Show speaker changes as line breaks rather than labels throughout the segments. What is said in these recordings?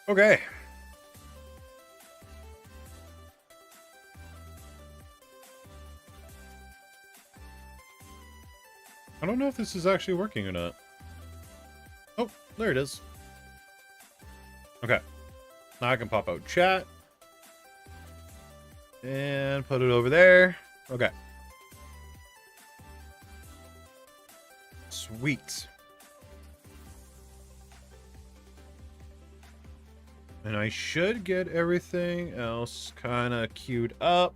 Okay. I don't know if this is actually working or not. Oh, there it is. Okay. Now I can pop out chat. And put it over there. Okay. Sweet. And I should get everything else kind of queued up.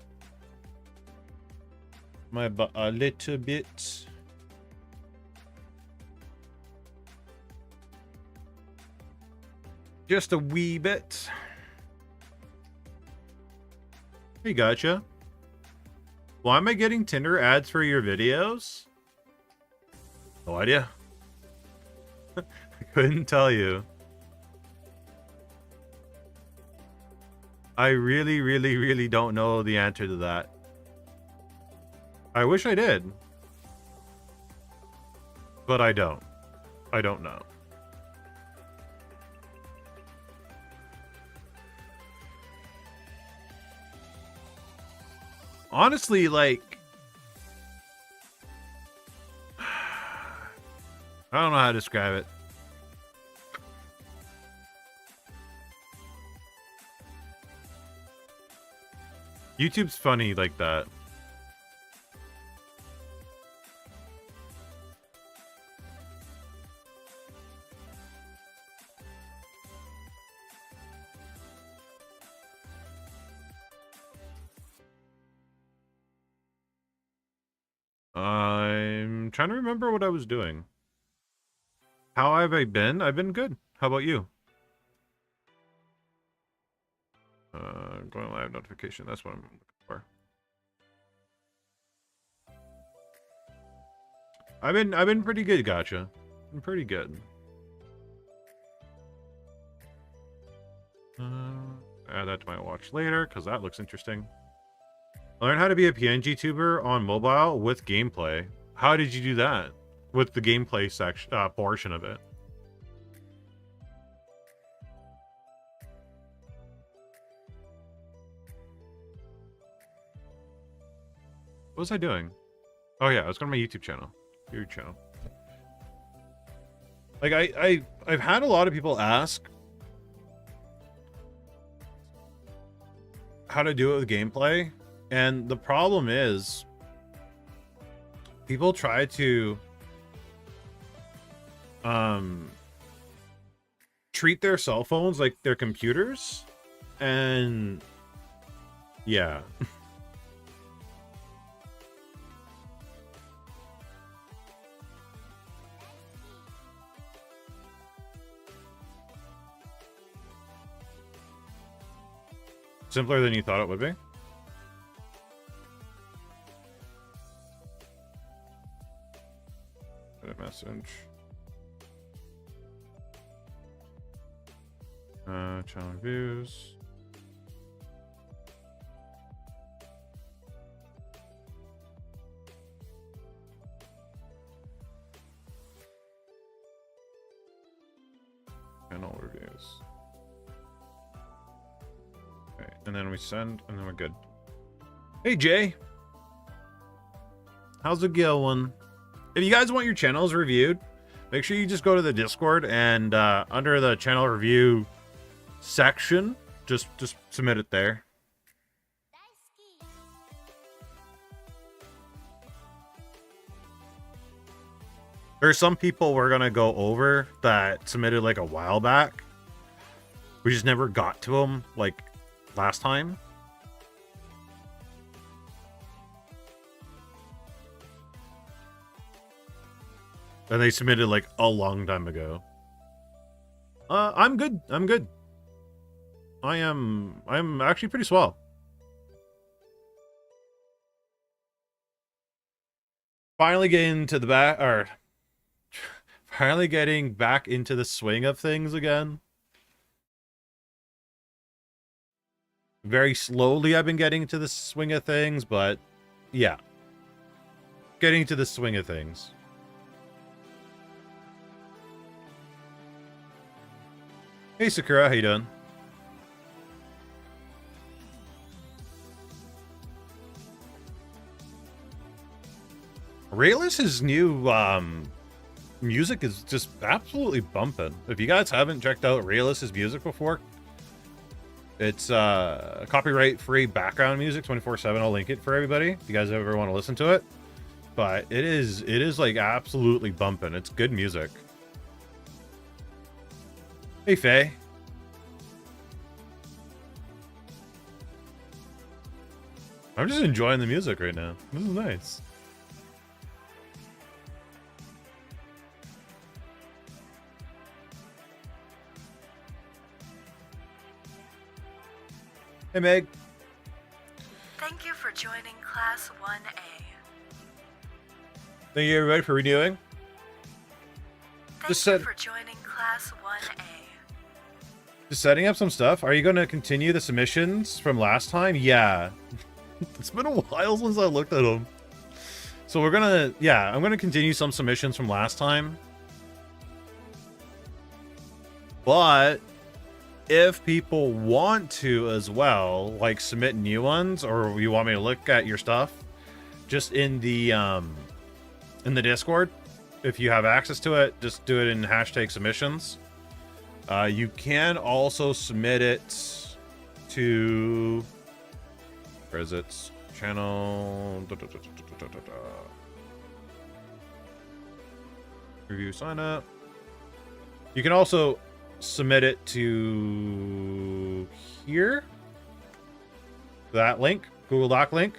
A little bit. Just a wee bit. Hey, gotcha. Why am I getting Tinder ads for your videos? No idea. I couldn't tell you. I really don't know the answer to that. I wish I did. But I don't. I don't know. Honestly, like... I don't know how to describe it. YouTube's funny like that. I'm trying to remember what I was doing. How have I been? I've been good. How about you? Going live notification. That's what I'm looking for. I've been pretty good, gotcha. I'm pretty good. Add that to my watch later because that looks interesting. Learn how to be a PNG tuber on mobile with gameplay. How did you do that? With the gameplay section portion of it. What was I doing? Oh yeah, I was going to my YouTube channel. Your channel. Like I've had a lot of people ask how to do it with gameplay, and the problem is people try to treat their cell phones like their computers, and yeah. Simpler than you thought it would be. Get a message. Channel views. Channel reviews. Okay, and then we send, and then we're good. Hey Jay, how's it going? If you guys want your channels reviewed, make sure you just go to the Discord and under the channel review section, just submit it there. There's some people we're gonna go over that submitted like a while back. We just never got to them like last time. And they submitted like a long time ago. I'm good. I'm good. I'm actually pretty swell. Finally getting to the back, or finally getting back into the swing of things again. Very slowly I've been getting to the swing of things, but yeah. Getting to the swing of things. Hey Sakura, how you doing? Rayless's new music is just absolutely bumping. If you guys haven't checked out Rayless's music before, it's copyright-free background music, 24/7. I'll link it for everybody if you guys ever want to listen to it. But it is like absolutely bumping. It's good music. Hey, Faye. I'm just enjoying the music right now. This is nice. Hey, Meg.
Thank you for joining Class 1A.
Thank you, everybody, for renewing.
Thank you for joining Class 1A.
Just setting up some stuff. Are you going to continue the submissions from last time? Yeah. It's been a while since I looked at them. So we're going to... Yeah, I'm going to continue some submissions from last time. But if people want to as well, like submit new ones, or you want me to look at your stuff, just in the Discord, if you have access to it, just do it in hashtag submissions. You can also submit it to, where is it? Channel review sign up. You can also submit it to here, that link, Google Doc link,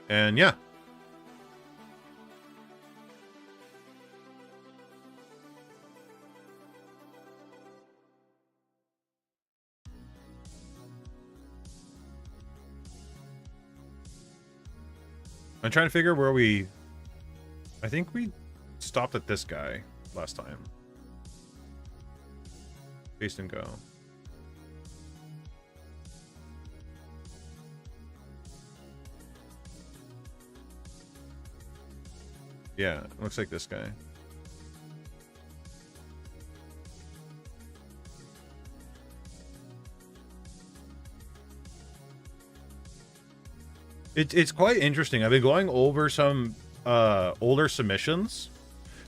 and yeah. I'm trying to figure where I think we stopped at this guy last time. Paste and go. Yeah, looks like this guy. It's quite interesting. I've been going over some older submissions,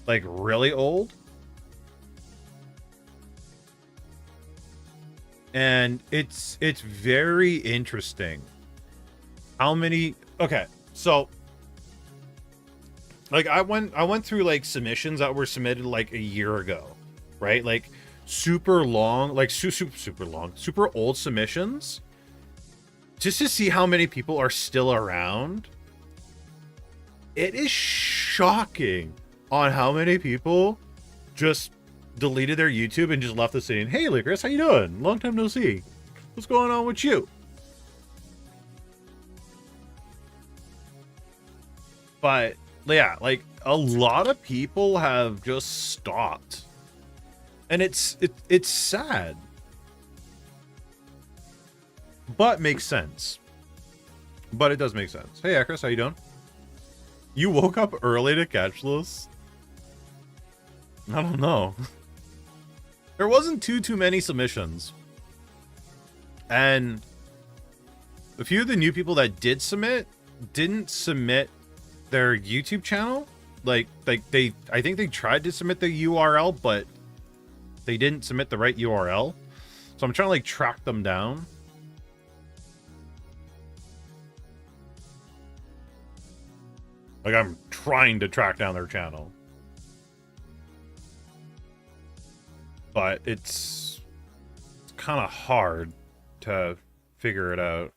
like really old. And it's very interesting how many... Okay, so like I went through like submissions that were submitted like a year ago, right? Like super long, like super long, super old submissions, just to see how many people are still around. It is shocking on how many people just deleted their YouTube and just left us saying, "Hey, Licorice, how you doing? Long time no see. What's going on with you?" But yeah, like a lot of people have just stopped, and it's sad, but makes sense. But it does make sense. Hey, Akris, how you doing? You woke up early to catch this? I don't know. There wasn't too many submissions. And a few of the new people that did submit didn't submit their YouTube channel. Like I think they tried to submit the URL, but they didn't submit the right URL. So I'm trying to like track them down. Like I'm trying to track down their channel. But it's kind of hard to figure it out.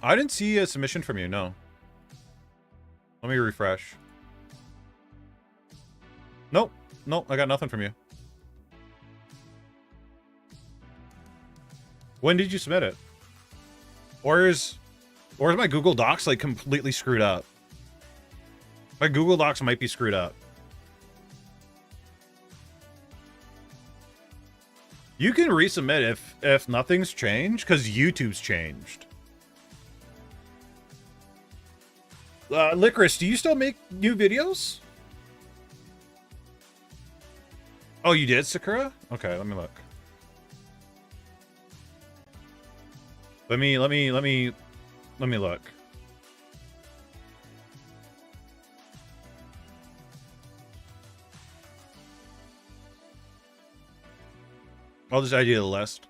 I didn't see a submission from you, no. Let me refresh. Nope, I got nothing from you. When did you submit it? Or is my Google Docs like completely screwed up? My Google Docs might be screwed up. You can resubmit if nothing's changed, because YouTube's changed. Licorice, do you still make new videos? Oh, you did, Sakura? Okay, let me look. Let me look. I'll just add you to the list.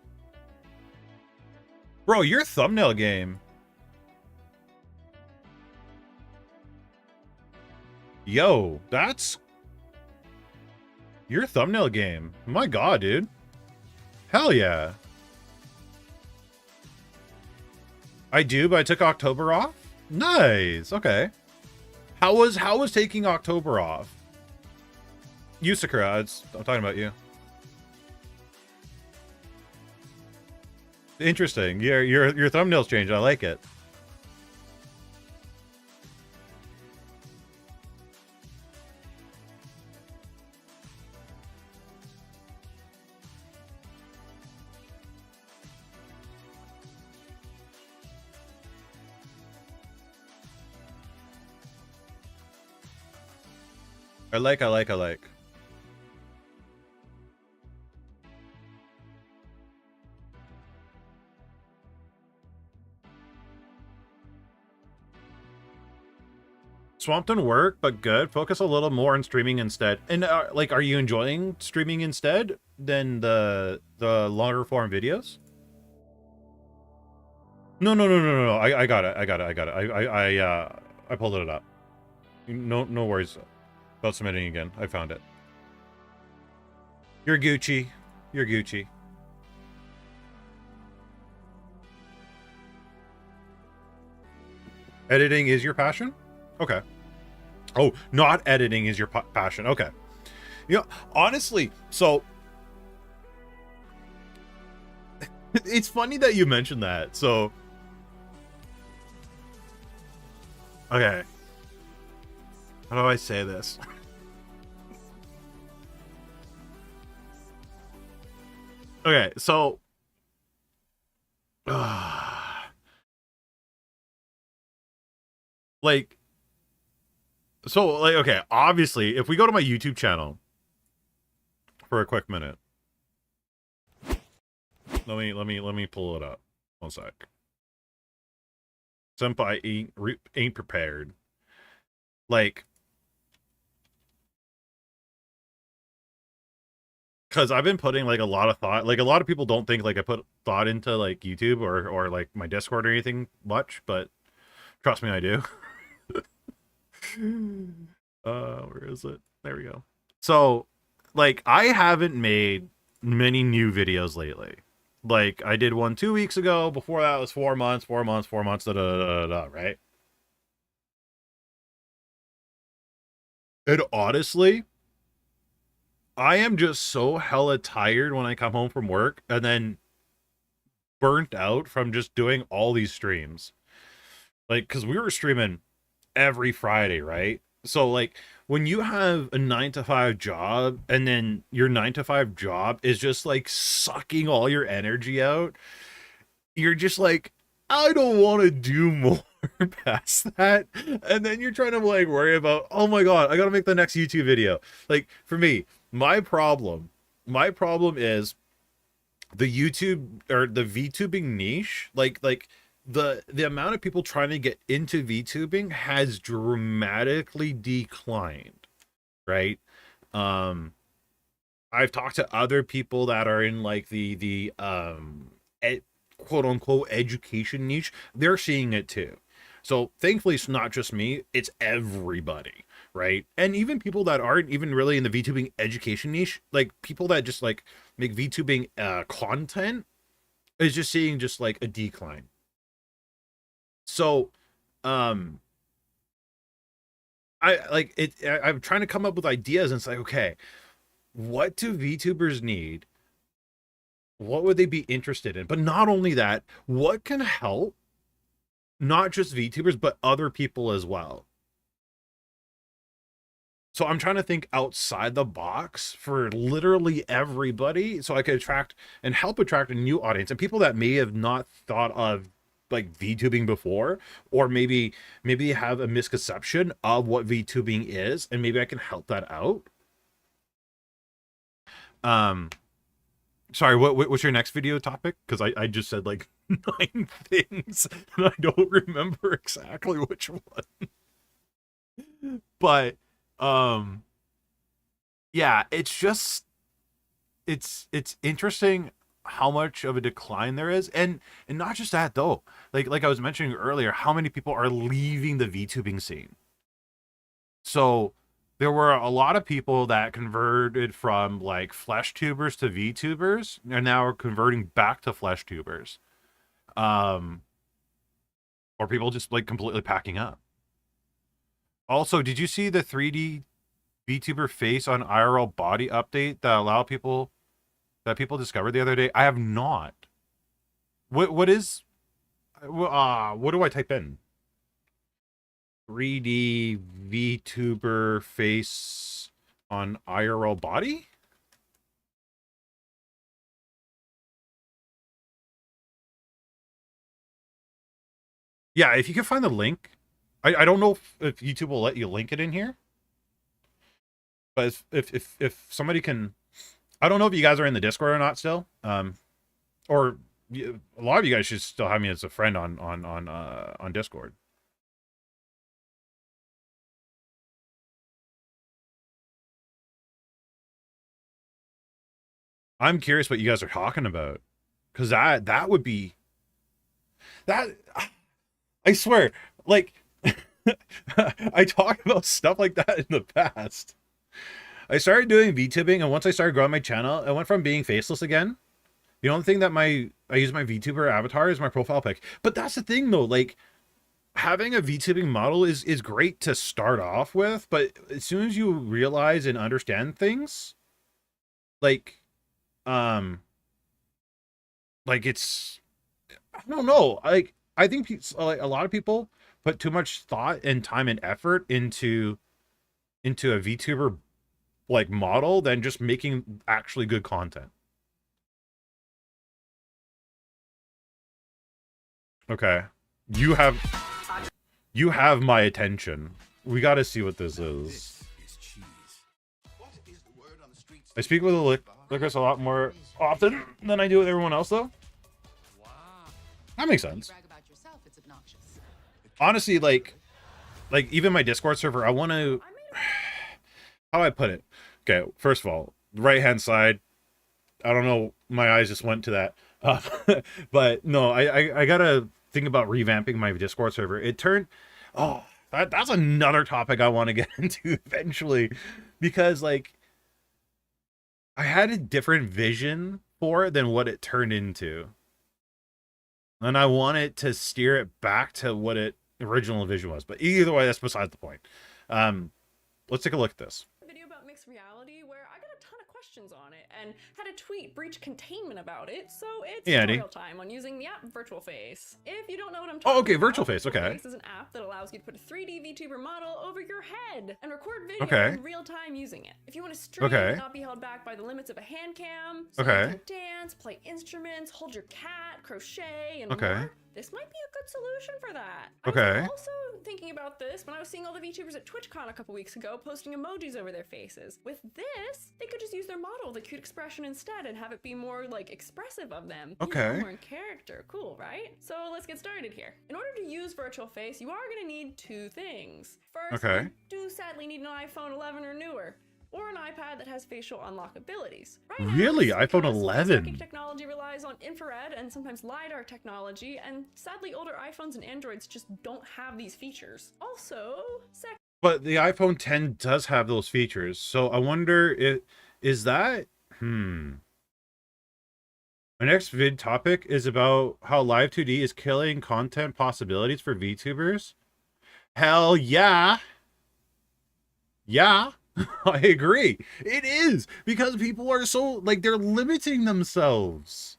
Bro, your thumbnail game. Yo, that's your thumbnail game. My God, dude. Hell yeah. I do, but I took October off. Nice. Okay. How was taking October off? You, Sakura. I'm talking about you. Interesting. Your thumbnail's changed. I like it. I like. Swamped in work, but good. Focus a little more on streaming instead. And like, are you enjoying streaming instead than the longer form videos? No. I got it. I pulled it up. No worries about submitting again. I found it. You're Gucci. You're Gucci. Editing is your passion? Okay. Oh, not editing is your passion. Okay. You know, honestly, so it's funny that you mentioned that. So, okay. How do I say this? Okay, so like okay, obviously, if we go to my YouTube channel for a quick minute. Let me pull it up. One sec. Senpai ain't prepared. Like, because I've been putting like a lot of thought. Like, a lot of people don't think like I put thought into like YouTube or like my Discord or anything much, but trust me, I do. Where is it? There we go. So, like, I haven't made many new videos lately. Like, I did one 2 weeks ago. Before that was 4 months, right? And honestly, I am just so hella tired when I come home from work and then burnt out from just doing all these streams. Like, because we were streaming every Friday, right? So, like, when you have a 9 to 5 job and then your 9 to 5 job is just like sucking all your energy out, you're just like, I don't want to do more past that. And then you're trying to like worry about, oh my God, I got to make the next YouTube video. Like, for me, my problem is the YouTube or the VTubing niche, like the amount of people trying to get into VTubing has dramatically declined, right? Um, I've talked to other people that are in like the quote unquote education niche. They're seeing it too. So thankfully, it's not just me; it's everybody, right? And even people that aren't even really in the VTubing education niche, like people that just like make VTubing content, is just seeing just like a decline. So, um, I'm trying to come up with ideas, and it's like, okay, what do VTubers need? What would they be interested in? But not only that, what can help not just VTubers, but other people as well? So I'm trying to think outside the box for literally everybody so I could attract and help attract a new audience and people that may have not thought of like VTubing before, or maybe have a misconception of what VTubing is, and maybe I can help that out. Um Sorry, what's your next video topic? Because I just said like 9 things and I don't remember exactly which one. But um yeah, it's just it's interesting how much of a decline there is, and not just that though. Like I was mentioning earlier, how many people are leaving the VTubing scene. So there were a lot of people that converted from like flesh tubers to VTubers and now are converting back to flesh tubers. Um, or people just like completely packing up. Also, did you see the 3D VTuber face on IRL body update that people discovered the other day? I have not. What is what do I type in? 3D VTuber face on IRL body? Yeah, if you can find the link. I don't know if YouTube will let you link it in here. But if somebody can, I don't know if you guys are in the Discord or not still. Or a lot of you guys should still have me as a friend on Discord. I'm curious what you guys are talking about, because that would be that. I swear, like I talked about stuff like that in the past. I started doing VTubing, and once I started growing my channel, I went from being faceless again. The only thing that I use my VTuber avatar is my profile pic. But that's the thing though, like having a VTubing model is great to start off with, but as soon as you realize and understand things, like it's, I don't know, like I think like a lot of people put too much thought and time and effort into a VTuber like model than just making actually good content. Okay. You have my attention. We got to see what this is. I speak with Licorice a lot more often than I do with everyone else, though. That makes sense. Honestly, like even my Discord server, I want to. How do I put it? Okay, first of all, right hand side. I don't know. My eyes just went to that. But no, I gotta think about revamping my Discord server. It turned. Oh, that's another topic I want to get into eventually, because like I had a different vision for it than what it turned into, and I wanted to steer it back to what it original vision was. But either way, that's besides the point. Let's take a look at this.
Video about mixed reality where I got a ton of questions on it and had a tweet breach containment about it, so it's tutorial time on using the app Virtual Face. If you don't know what I'm talking about,
okay, Virtual Face, okay.
Virtual Face is an app that allows you to put a 3D VTuber model over your head and record video in real time using it. If you want to stream and not be held back by the limits of a hand cam, so you can dance, play instruments, hold your cat, crochet, and more, this might be a good solution for that. I was also thinking about this when I was seeing all the VTubers at TwitchCon a couple weeks ago posting emojis over their faces. With this, they could just use their model, the cute expression instead, and have it be more like expressive of them. More in character. Cool, right? So let's get started here. In order to use Virtual Face, you are going to need two things. First, you do sadly need an iPhone 11 or newer, or an iPad that has facial unlock abilities. Right now,
really? iPhone 11?
Tracking technology relies on infrared and sometimes LiDAR technology, and sadly older iPhones and Androids just don't have these features. Also,
but the iPhone 10 does have those features, so I wonder is that... My next vid topic is about how Live 2D is killing content possibilities for VTubers. Hell yeah! Yeah! I agree. It is, because people are so like they're limiting themselves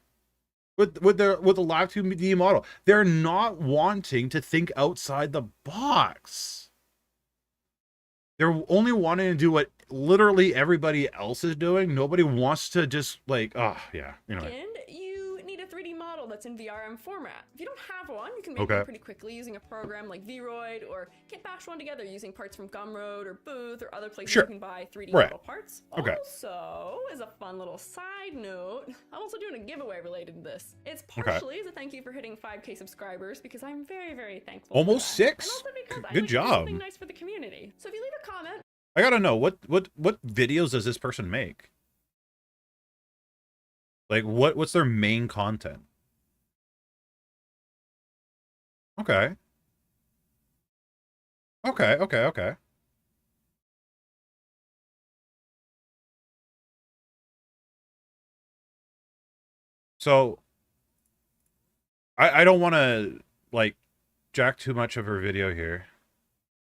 with the live 2D model. They're not wanting to think outside the box. They're only wanting to do what literally everybody else is doing. Nobody wants to just like, oh yeah, you know.
And you need a 3D model that's in VRM format. If you don't have one, you can make one pretty quickly using a program like Vroid, or get bash one together using parts from Gumroad or Booth or other places you can buy 3D model parts. Also, as a fun little side note, I'm also doing a giveaway related to this. It's partially as a thank you for hitting 5K subscribers, because I'm very, very thankful.
Almost 6?
And also because
Good job.
Something nice for the community. So if you leave a comment,
I gotta know, what videos does this person make? Like, what's their main content? Okay. Okay. So, I don't want to, like, jack too much of her video here.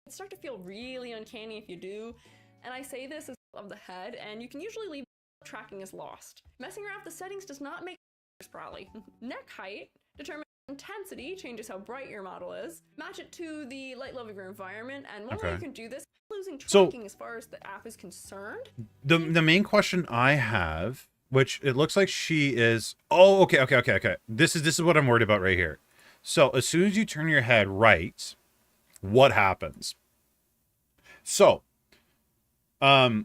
it start to feel really uncanny if you do. And I say this as of the head, and you can usually leave tracking as lost. Messing around with the settings does not make probably. Neck height determines intensity, changes how bright your model is. Match it to the light level of your environment, and one way you can do this, losing tracking as far as the app is concerned.
The main question I have, which it looks like she is, oh, okay. This is what I'm worried about right here. So as soon as you turn your head right, what happens? So, I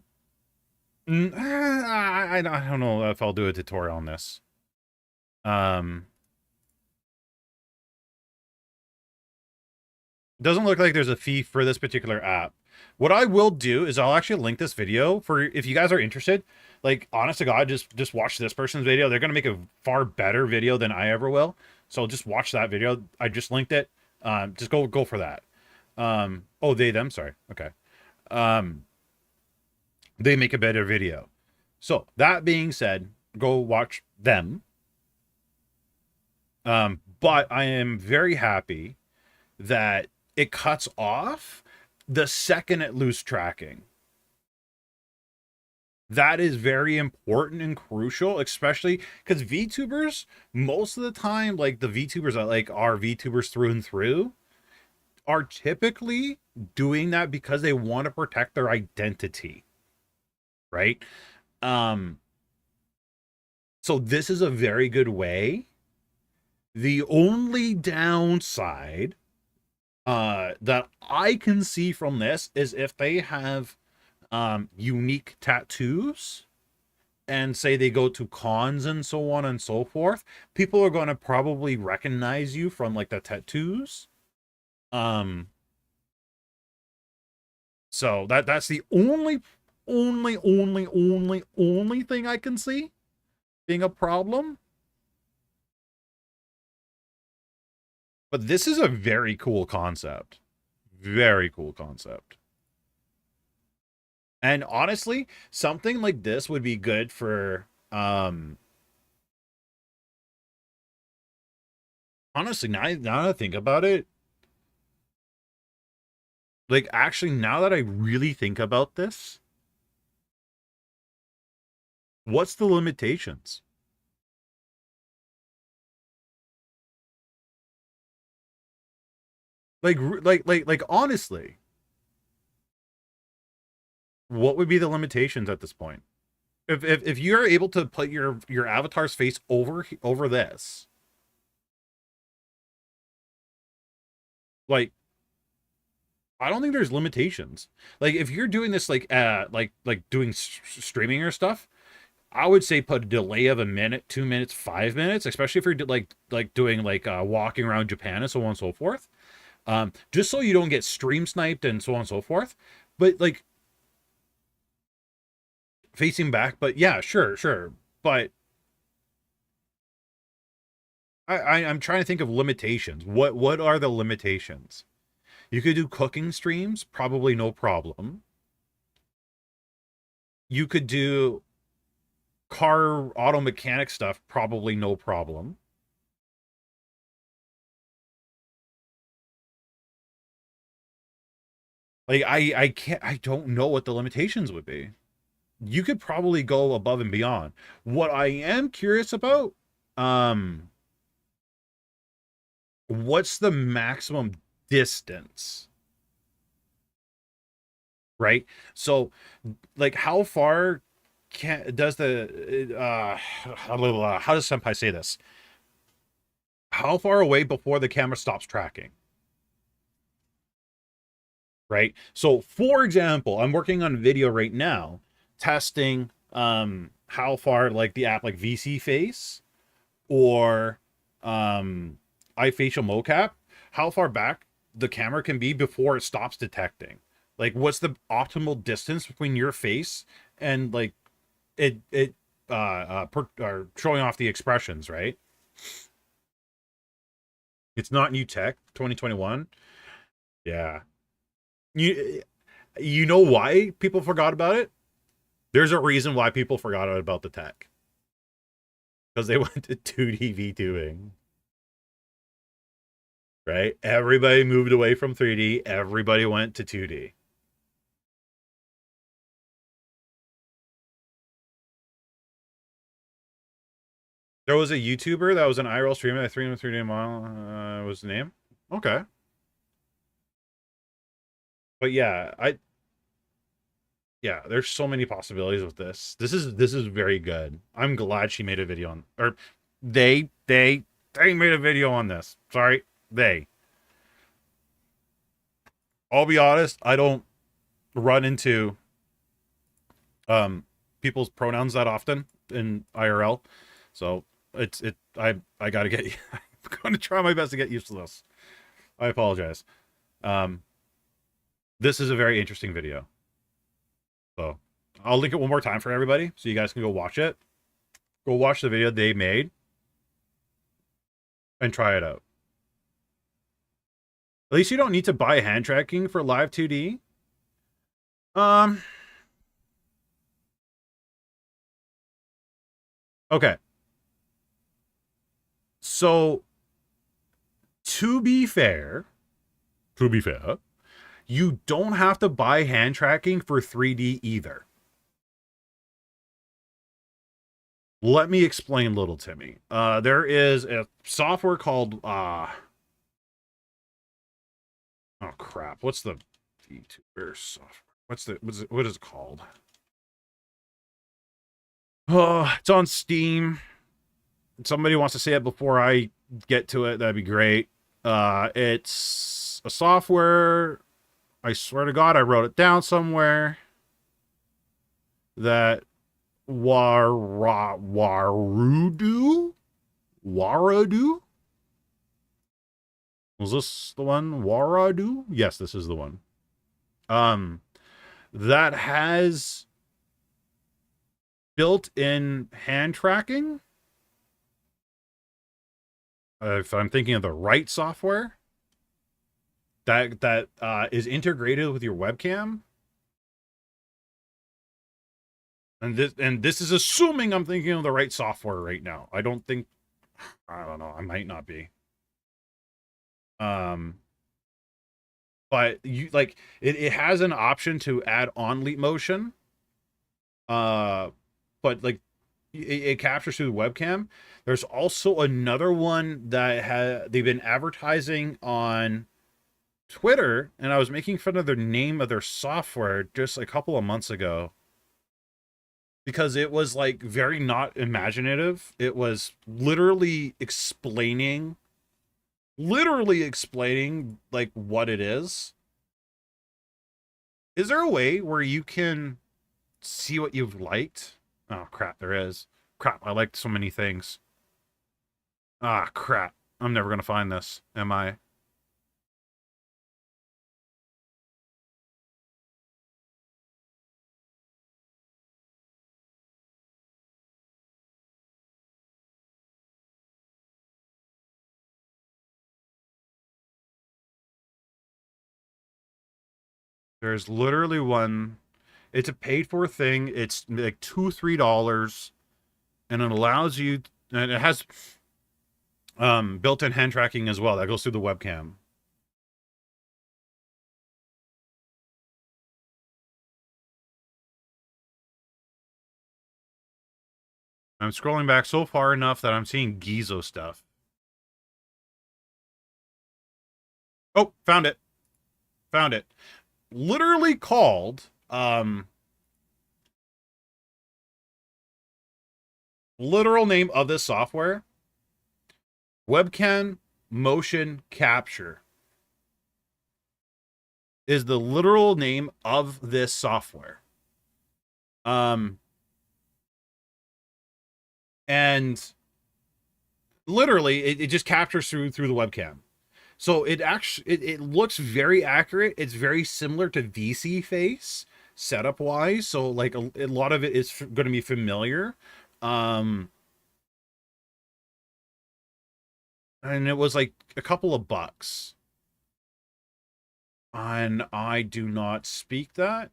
don't know if I'll do a tutorial on this. Doesn't look like there's a fee for this particular app. What I will do is I'll actually link this video for, if you guys are interested. Like, honest to God, just watch this person's video. They're gonna make a far better video than I ever will. So just watch that video. I just linked it. Just go for that. Oh, them, sorry. Okay. They make a better video. So that being said, go watch them. But I am very happy that it cuts off the second it loses tracking. That is very important and crucial, especially because VTubers, most of the time, like the VTubers that like are VTubers through and through, are typically doing that because they want to protect their identity. Right? So this is a very good way. The only downside that I can see from this is if they have unique tattoos and say they go to cons and so on and so forth, people are going to probably recognize you from like the tattoos. So that's the only thing I can see being a problem. But this is a very cool concept. Very cool concept. And honestly, something like this would be good for honestly, now that I think about it, like actually now that I really think about this, what's the limitations? Like honestly, what would be the limitations at this point? If you're able to put your avatar's face over this, like, I don't think there's limitations. Like, if you're doing this like doing streaming or stuff, I would say put a delay of a minute, 2 minutes, 5 minutes, especially if you're like doing like walking around Japan and so on and so forth. Just so you don't get stream sniped and so on and so forth. But like facing back, but yeah, sure. But I'm trying to think of limitations. What are the limitations? You could do cooking streams, probably no problem. You could do car auto mechanic stuff, probably no problem. Like, I don't know what the limitations would be. You could probably go above and beyond. What I am curious about, what's the maximum distance? Right? So, like, how far does the, how does Senpai say this? how far away before the camera stops tracking? Right? So for example, I'm working on video right now testing how far like the app like VC Face or iFacial mocap, how far back the camera can be before it stops detecting. Like what's the optimal distance between your face and like or showing off the expressions, right? It's not new tech, 2021. Yeah. You know why people forgot about it? There's a reason why people forgot about the tech. Because they went to 2D VTubing. Right? Everybody moved away from 3D. Everybody went to 2D. There was a YouTuber that was an IRL streamer that 3D model was the name. Okay. But yeah, there's so many possibilities with this. This is very good. I'm glad she made a video on, or they made a video on this. Sorry, they. I'll be honest, I don't run into people's pronouns that often in IRL. So I gotta get I'm gonna try my best to get used to this. I apologize. This is a very interesting video. So I'll link it one more time for everybody so you guys can go watch it. Go watch the video they made and try it out. At least you don't need to buy hand tracking for live 2D. Okay. So to be fair, you don't have to buy hand tracking for 3D either. Let me explain, little Timmy. There is a software called oh crap, what's the VTuber software? What is it called? Oh, it's on Steam. If somebody wants to say it before I get to it, that'd be great. It's a software. I swear to God, I wrote it down somewhere. That Waradu? Was this the one? Waradu? Yes, this is the one. That has built-in hand tracking. If I'm thinking of the right software, that is integrated with your webcam. And this is assuming I'm thinking of the right software right now. I don't know. I might not be. But you like it has an option to add on leap motion. But like it captures through the webcam. There's also another one that they've been advertising on Twitter, and I was making fun of the name of their software just a couple of months ago because it was like very not imaginative. It was literally explaining like what it is. Is there a way where you can see what you've liked? Oh crap, there is. Crap, I liked so many things. Ah crap, I'm never gonna find this, am I? There's literally one. It's a paid for thing. It's like $2-3, and it allows you, and it has built-in hand tracking as well. That goes through the webcam. I'm scrolling back so far enough that I'm seeing Gizo stuff. Oh, found it. Found it. Literally called literal name of this software,
Webcam motion capture is the literal name of this software. And literally it just captures through the webcam. So it actually it looks very accurate. It's very similar to VC Face setup wise. So like a lot of it is going to be familiar. And it was like a couple of bucks. And I do not speak that.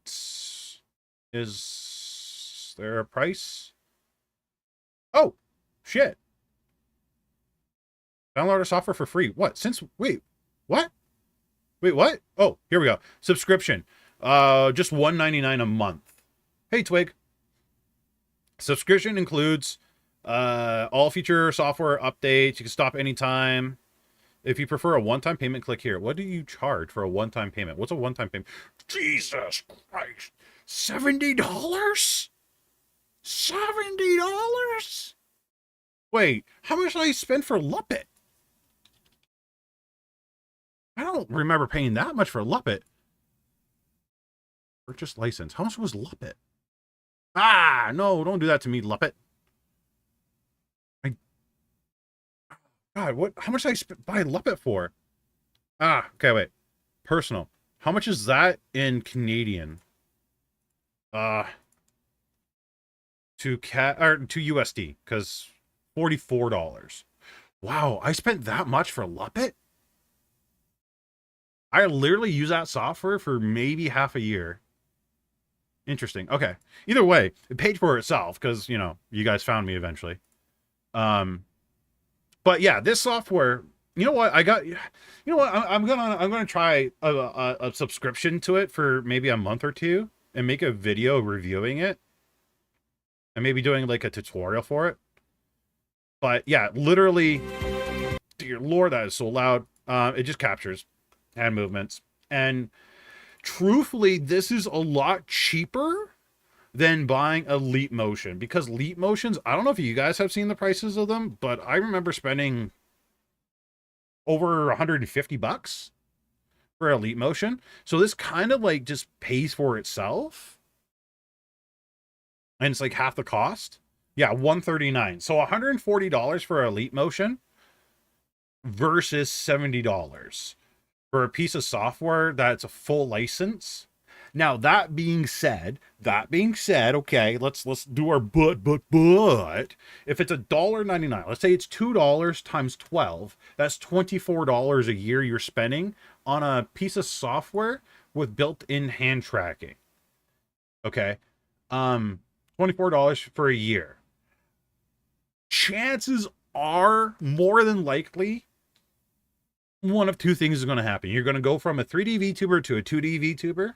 Is there a price? Oh, shit. Download our software for free. What? Wait, what? Wait, what? Oh, here we go. Subscription. Just $1.99 a month. Hey, Twig. Subscription includes all feature software updates. You can stop anytime. If you prefer a one-time payment, click here. What do you charge for a one-time payment? What's a one-time payment? Jesus Christ. $70? $70? Wait, how much did I spend for Luppet? I don't remember paying that much for Luppet. Purchase license. How much was Luppet? Ah, no, don't do that to me, Luppet. God, what? How much did I buy Luppet for? Ah, okay, wait. Personal. How much is that in Canadian? To USD, because $44. Wow, I spent that much for Luppet? I literally use that software for maybe half a year. Interesting. Okay. Either way, it paid for itself because, you know, you guys found me eventually. But yeah, this software, you know what? I'm gonna try a subscription to it for maybe a month or two and make a video reviewing it and maybe doing like a tutorial for it. But yeah, literally, dear Lord, that is so loud. It just captures hand movements. And truthfully, this is a lot cheaper than buying a Leap Motion, because Leap Motions, I don't know if you guys have seen the prices of them, but I remember spending over $150 for a Leap Motion. So this kind of like just pays for itself. And it's like half the cost. Yeah, $139. So $140 for a Leap Motion versus $70 for a piece of software that's a full license. Now, that being said, okay, let's do our but. If it's $1.99, let's say it's $2 times 12, that's $24 a year you're spending on a piece of software with built-in hand tracking. Okay? $24 for a year. Chances are, more than likely, one of two things is going to happen. You're going to go from a 3D VTuber to a 2D VTuber,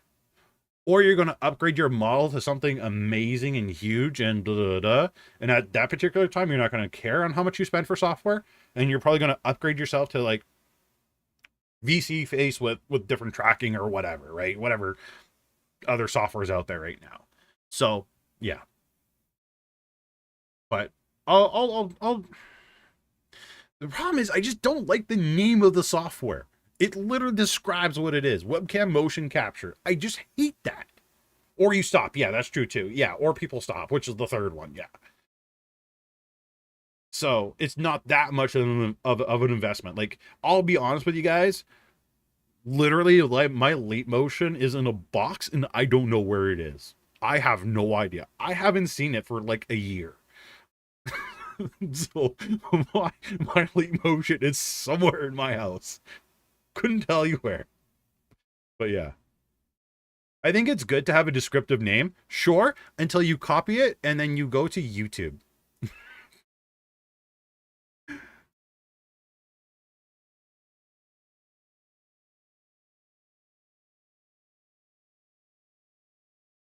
or you're going to upgrade your model to something amazing and huge and And at that particular time, you're not going to care on how much you spend for software, and you're probably going to upgrade yourself to like VC Face with different tracking or whatever, right? Whatever other software is out there right now. So yeah, but I'll the problem is I just don't like the name of the software. It literally describes what it is. Webcam motion capture. I just hate that. Or you stop. Yeah, that's true too. Yeah, or people stop, which is the third one. Yeah. So it's not that much of an investment. Like, I'll be honest with you guys. Literally, like, my Leap Motion is in a box and I don't know where it is. I have no idea. I haven't seen it for like a year. So my Leap Motion is somewhere in my house. Couldn't tell you where. But yeah. I think it's good to have a descriptive name. Sure, until you copy it and then you go to YouTube.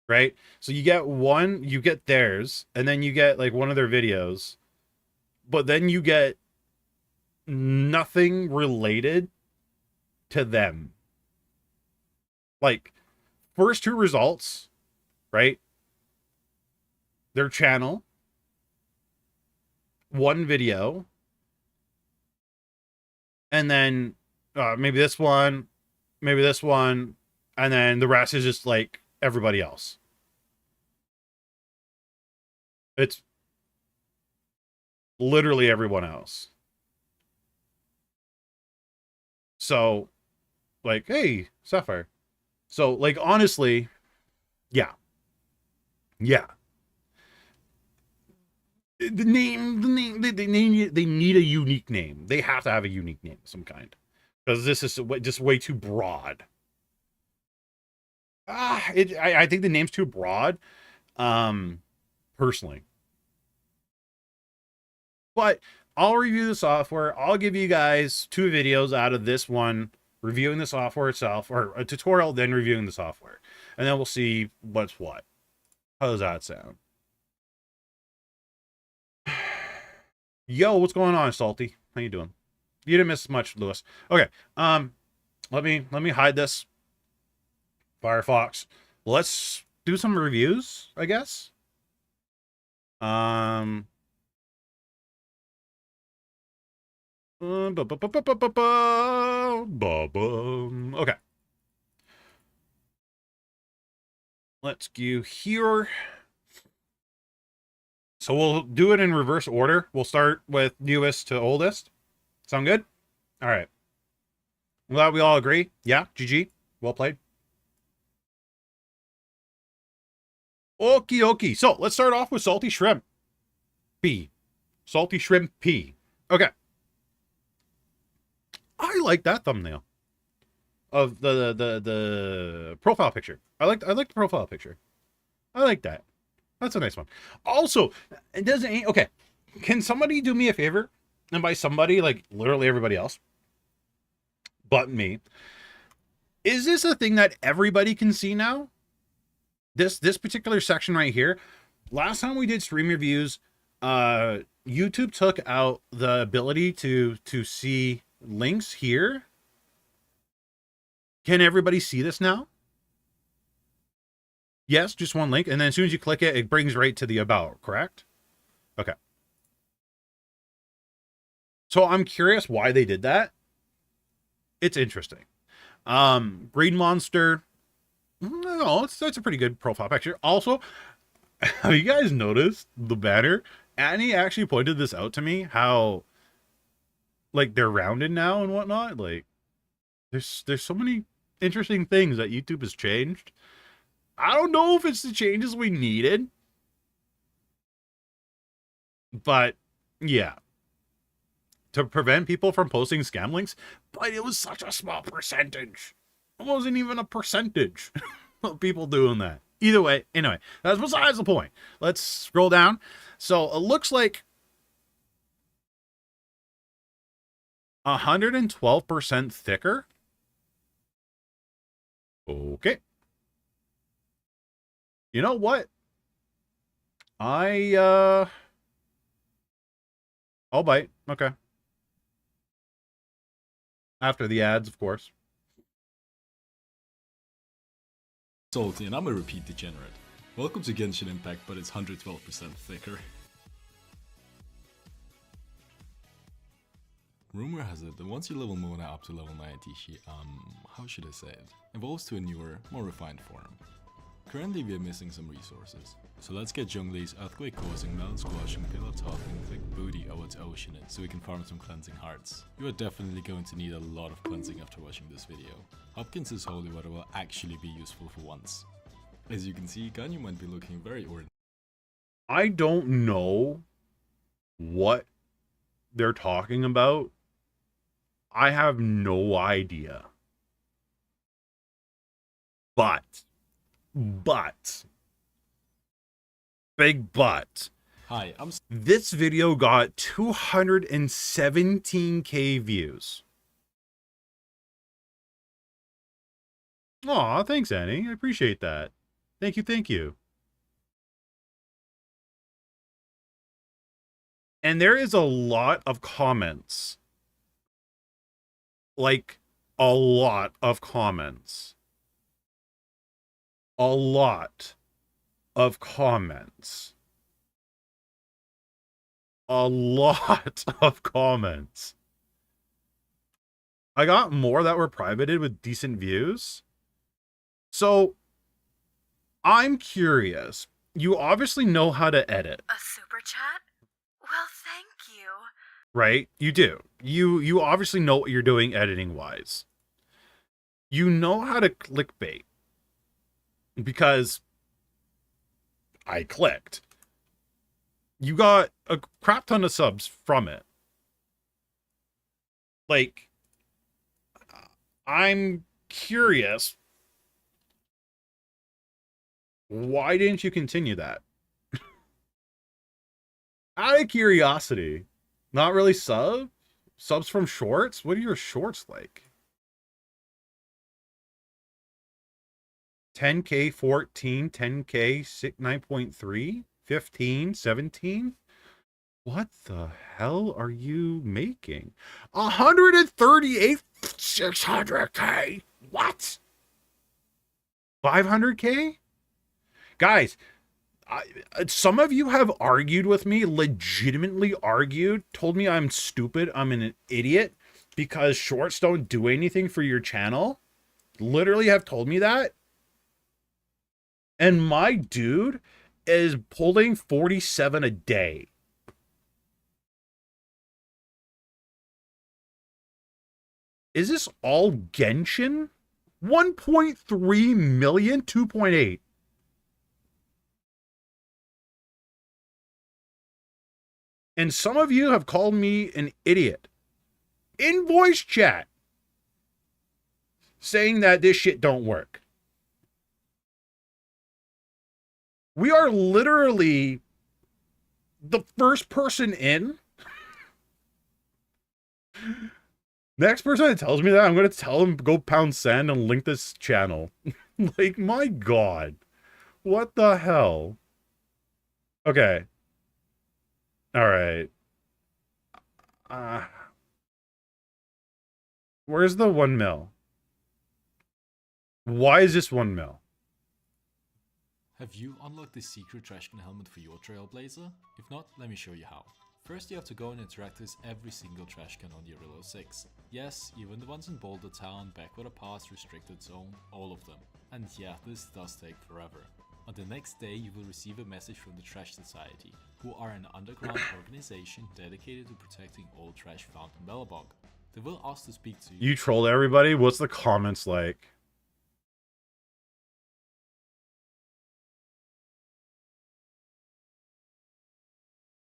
Right? So you get theirs, and then you get like one of their videos, but then you get nothing related to them. Like, first two results, right? Their channel, one video, and then maybe this one, and then the rest is just like everybody else. It's literally everyone else. So, like, hey, Sapphire. So, like, honestly, yeah. The name, they need a unique name. They have to have a unique name of some kind. Because this is just way too broad. I think the name's too broad, personally. But I'll review the software. I'll give you guys 2 videos out of this one, reviewing the software itself, or a tutorial, then reviewing the software. And then we'll see what's what. How does that sound? Yo, what's going on, Salty? How you doing? You didn't miss much, Lewis. Okay. Let me hide this. Firefox. Let's do some reviews, I guess. Okay. Let's go here. So we'll do it in reverse order. We'll start with newest to oldest. Sound good? All right. I'm glad we all agree. Yeah, GG. Well played. Okie dokie. So let's start off with Salty Shrimp P. Salty Shrimp P. Okay. I like that thumbnail of the profile picture. I like the profile picture. I like that. That's a nice one. Also, it doesn't. Okay, can somebody do me a favor? And by somebody, like literally everybody else, but me. Is this a thing that everybody can see now? This particular section right here. Last time we did stream reviews, YouTube took out the ability to see links here. Can everybody see this now? Yes, just one link. And then as soon as you click it, it brings right to the about, correct? Okay. So I'm curious why they did that. It's interesting. Green Monster. No, that's a pretty good profile picture. Also, have you guys noticed the banner? Annie actually pointed this out to me, how like they're rounded now and whatnot. Like there's so many interesting things that YouTube has changed. I don't know if it's the changes we needed, but yeah, to prevent people from posting scam links. But it was such a small percentage. It wasn't even a percentage of people doing that. Either way, anyway, that's besides the point. Let's scroll down. So it looks like 112% thicker. Okay. You know what? I'll bite. Okay. After the ads, of course.
Salty, and I'm a repeat degenerate. Welcome to Genshin Impact, but it's 112% thicker. Rumor has it that once you level Mona up to level 90, she, how should I say it, evolves to a newer, more refined form. Currently we are missing some resources, so let's get Zhongli's earthquake causing, melon squashing, pillar topping, thick booty over to Ocean it, so we can farm some cleansing hearts. You are definitely going to need a lot of cleansing after watching this video. Hopkins' holy water will actually be useful for once. As you can see, Ganyu might be looking very ordinary.
I don't know what they're talking about. I have no idea. But, big but.
Hi,
This video got 217k views. Aw, thanks, Annie. I appreciate that. Thank you. And there is a lot of comments. Like, a lot of comments. A lot of comments. A lot of comments. I got more that were privated with decent views. So I'm curious. You obviously know how to edit.
A super chat? Well, thank you.
Right? You do. You obviously know what you're doing editing wise. You know how to clickbait. Because I clicked. You got a crap ton of subs from it. Like, I'm curious. Why didn't you continue that? Out of curiosity. Not really subs from shorts? What are your shorts like? 10K 14, 10K 9.3, 15, 17? What the hell are you making? 138 600K. What? 500K? Guys, some of you have argued with me, legitimately argued, told me I'm stupid, I'm an idiot because shorts don't do anything for your channel. Literally have told me that. And my dude is pulling 47 a day. Is this all Genshin? 1.3 million, 2.8. And some of you have called me an idiot in voice chat saying that this shit don't work. We are literally the first person in. Next person that tells me that, I'm going to tell him go pound sand and link this channel. Like, my God. What the hell? Okay. All right. Where's the 1 mil? Why is this 1 mil?
Have you unlocked the secret Trashcan helmet for your Trailblazer? If not, let me show you how. First you have to go and interact with every single Trashcan on the Arillo 6. Yes, even the ones in Boulder Town, Backwater Pass, Restricted Zone, all of them. And yeah, this does take forever. On the next day you will receive a message from the Trash Society, who are an underground organization dedicated to protecting all trash found in Bellabog. They will ask to speak to you.
You trolled everybody? What's the comments like?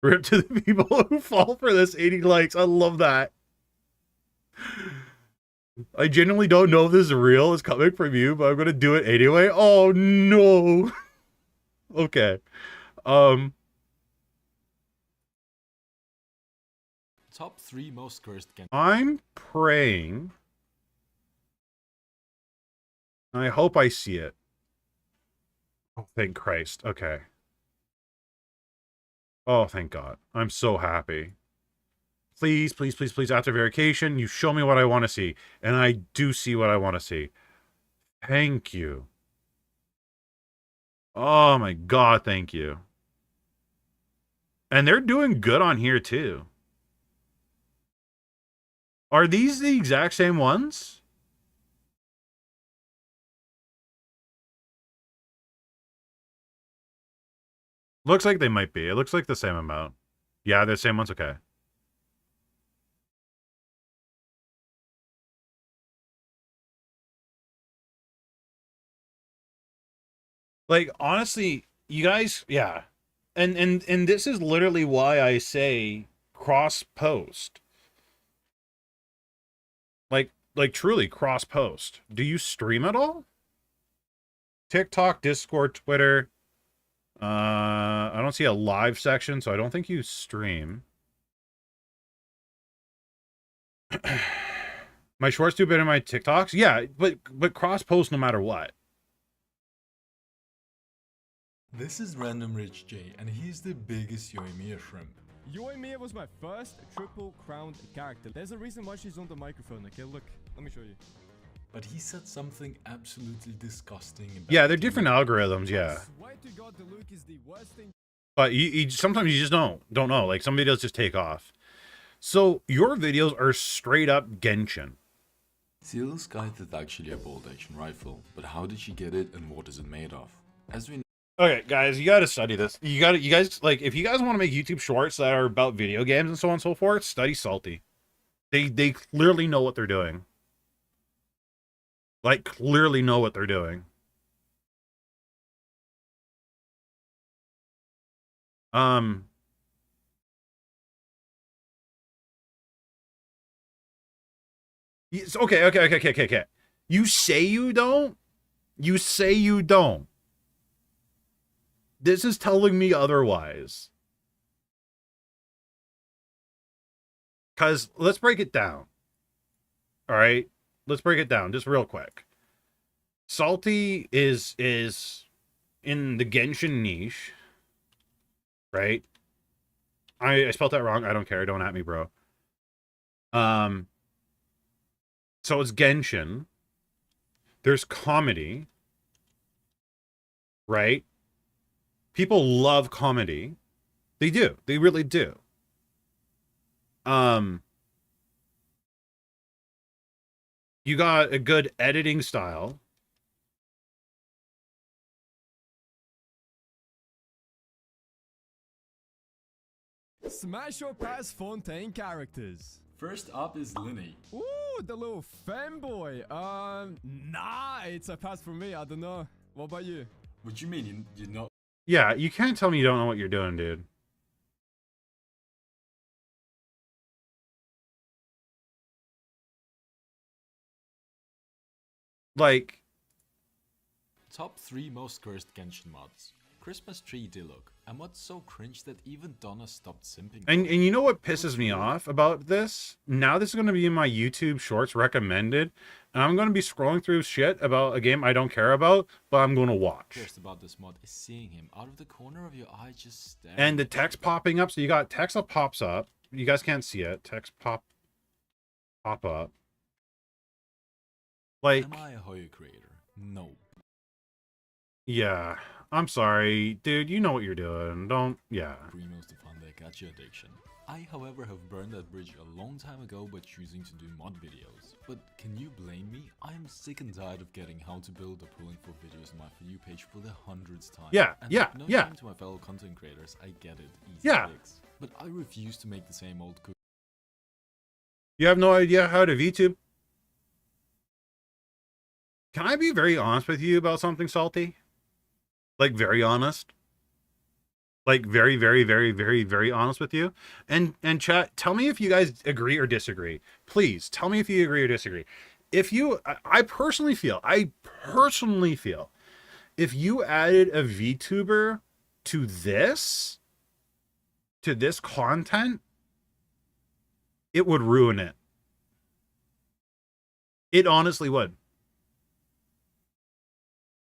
Rip to the people who fall for this 80 likes. I love that. I genuinely don't know if this is real. It's coming from you, but I'm going to do it anyway. Oh, no. Okay.
Top 3 most cursed Genshin.
I'm praying. I hope I see it. Oh, thank Christ. Okay. Oh, thank God. I'm so happy. Please, please, please, please, after verification, you show me what I want to see. And I do see what I want to see. Thank you. Oh my God, thank you. And they're doing good on here too. Are these the exact same ones? Looks like they might be. It looks like the same amount. Yeah, they're the same ones. Okay. Like, honestly, you guys, yeah. And this is literally why I say cross post. Like truly cross post. Do you stream at all? TikTok, Discord, Twitter. I don't see a live section, so I don't think you stream. My shorts do better than my TikToks? Yeah, but cross post no matter what.
This is Random Rich J, and he's the biggest Yoimiya shrimp.
Yoimiya was my first triple crowned character. There's a reason why she's on the microphone, okay? Look, let me show you.
But he said something absolutely disgusting about
Yeah, they're different algorithms, yeah.
I swear to God, the Luke is the worst thing.
But you sometimes you just don't know. Like, some videos just take off. So your videos are straight up Genshin.
Zeal's Guide is actually a bolt-action rifle, but how did she get it and what is it made of? As we
Okay, guys, you gotta study this. You guys, like, if you guys want to make YouTube shorts that are about video games and so on and so forth, study Salty. They clearly know what they're doing. Like, clearly know what they're doing. Okay. You say you don't? You say you don't. This is telling me otherwise. Because let's break it down. All right? Let's break it down just real quick. Salty is in the Genshin niche, right? I spelled that wrong. I don't care. Don't at me, bro. So it's Genshin. There's comedy, right? People love comedy. They do. They really do. You got a good editing style.
Smash or pass Fontaine characters?
First up is Linny.
Ooh, the little fanboy. Nah, it's a pass for me. I don't know. What about you?
What you mean you're not?
Yeah, you can't tell me you don't know what you're doing, dude. Like,
Top 3 most cursed Genshin mods. Christmas Tree Diluc. And what's so cringe that even Donna stopped simping.
and you know what pisses me off about this? Now this is going to be in my YouTube shorts recommended, and I'm going to be scrolling through shit about a game I don't care about, but I'm going to watch.
Worst about this mod is seeing him out of the corner of your eye just staring.
And the text popping up, so you got text that pops up. You guys can't see it. Text pop up. Like,
Am I a Hoyo creator? No.
yeah, I'm sorry, dude. You know what you're doing. Don't, yeah.
Primo's to fund their gacha addiction. I, however, have burned that bridge a long time ago by choosing to do mod videos. But can you blame me? I am sick and tired of getting how to build a pulling for videos on my For You page for the 100th time.
Yeah,
and
yeah,
no
yeah.
shame to my fellow content creators, I get it. Easy
Yeah.
fix. But I refuse to make the same old cookie.
You have no idea how to VTube. Can I be very honest with you about something, Salty? Like, very honest? Like, very, very, very, very, very honest with you? And chat, tell me if you guys agree or disagree. Please, tell me if you agree or disagree. If you, I personally feel, if you added a VTuber to this content, it would ruin it. It honestly would.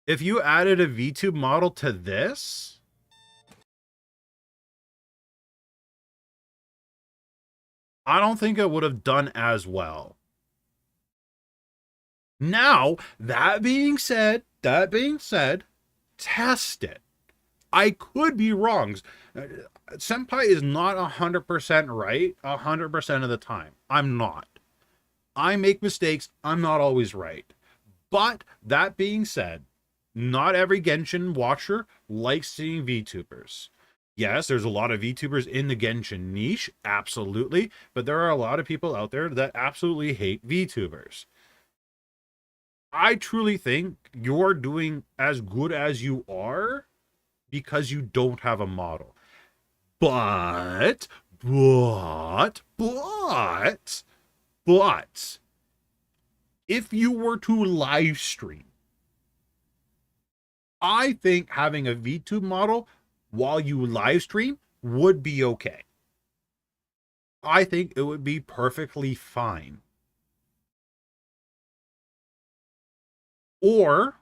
If you added a VTube model to this, I don't think it would have done as well. Now, that being said, test it. I could be wrong. Senpai is not 100% right 100% of the time. I'm not. I make mistakes. I'm not always right. But that being said, not every Genshin watcher likes seeing VTubers. Yes, there's a lot of VTubers in the Genshin niche, absolutely, but there are a lot of people out there that absolutely hate VTubers. I truly think you're doing as good as you are because you don't have a model. But, if you were to live stream, I think having a VTube model while you live stream would be okay. I think it would be perfectly fine. Or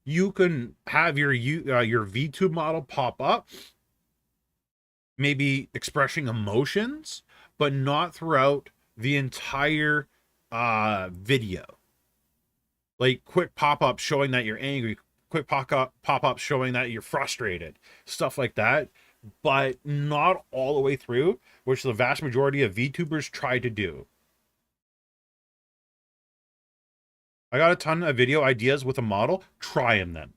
you can have your VTube model pop up, maybe expressing emotions, but not throughout the entire video. Like quick pop-up showing that you're angry, quick pop-up showing that you're frustrated, stuff like that, but not all the way through, which the vast majority of VTubers try to do. I got a ton of video ideas with a model. Try them then.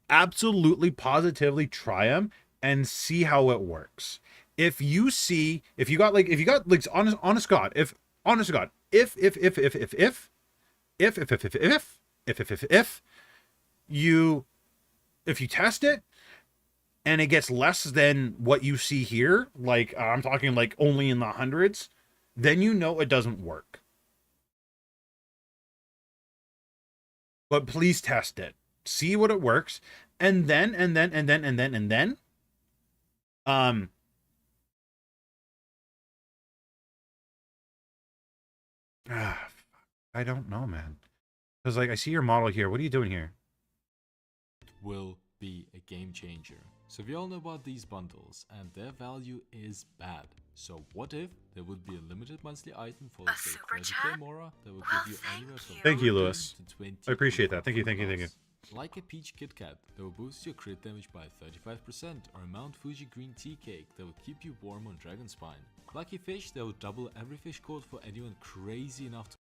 Absolutely, positively try them and see how it works. If you got like honest God, if you test it and it gets less than what you see here, like I'm talking like only in the hundreds, then you know it doesn't work. But please test it. See what it works. And then I don't know, man. Because like I see your model here. What are you doing here?
Will be a game changer. So we all know about these bundles and their value is bad. So what if there would be a limited monthly item for let's say
super
30k
chat?
Mora that would
Well,
give you
thank
anywhere from
you.
Thank you,
15
Lewis.
to 20
I appreciate that.
different
Thank you,
food
thank you, thank you.
buffs. Like a peach Kit Kat that will boost your crit damage by 35%, or a Mount Fuji green tea cake that will keep you warm on Dragon Spine. Lucky fish that will double every fish code for anyone crazy enough to.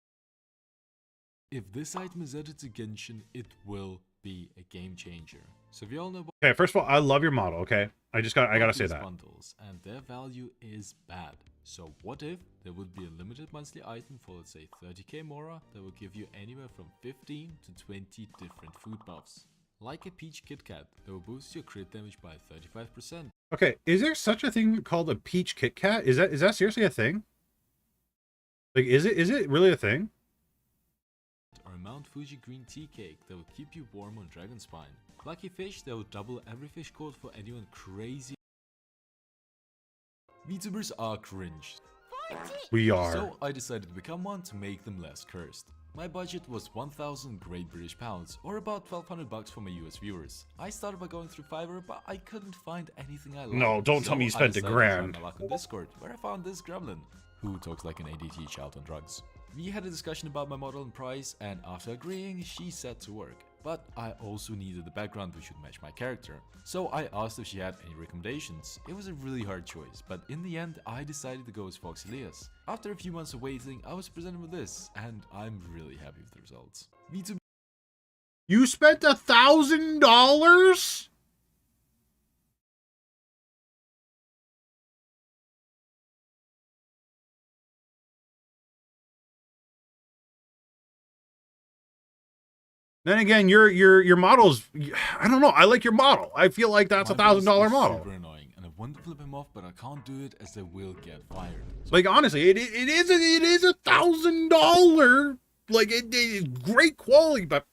If this item is added to Genshin, it will be a game changer. So we all know about
Okay, first of all, I love your model, okay? I gotta say
these
that.
bundles and their value is bad. So what if there would be a limited monthly item for let's say 30k Mora that will give you anywhere from 15 to 20 different food buffs. Like a peach Kit Kat that will boost your crit damage by 35%.
Okay, is there such a thing called a peach Kit Kat? Is that seriously a thing? Like, is it really a thing?
Or a Mount Fuji green tea cake that will keep you warm on Dragon Spine. Lucky fish that will double every fish code for anyone crazy. VTubers are cringe.
We are.
So I decided to become one to make them less cursed. My budget was 1,000 Great British Pounds, or about 1,200 bucks for my US viewers. I started by going through Fiverr, but I couldn't find anything I liked.
No, don't tell me you spent
I
a
decided to
grand.
try my luck on Discord, where I found this gremlin, who talks like an ADT child on drugs. We had a discussion about my model and price, and after agreeing, she set to work. But I also needed a background which would match my character. So I asked if she had any recommendations. It was a really hard choice, but in the end I decided to go with Fox Elias. After a few months of waiting, I was presented with this, and I'm really happy with the results. VTuber
You spent $1,000? Then again, your model's, I don't know. I like your model. I feel like that's
My
$1,000
boss is
model.
super annoying, and I want to flip him off, but I can't do it as they will get fired. So
Like honestly, it is $1,000. Like it is great quality, but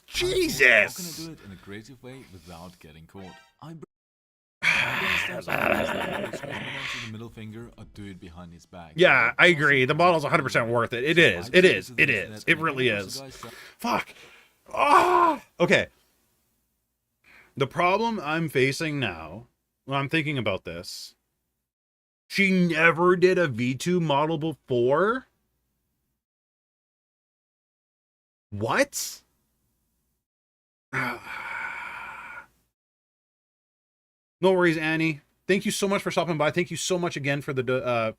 how can I
Jesus.
do it in a creative way without getting caught? I'm the middle finger or do it behind his back.
Yeah, I agree. The model's 100% worth it. It is. It is. It is. It really is. Fuck. Ah. Okay. The problem I'm facing now, when I'm thinking about this, she never did a V2 model before. What? No worries, Annie. Thank you so much for stopping by. Thank you so much again for the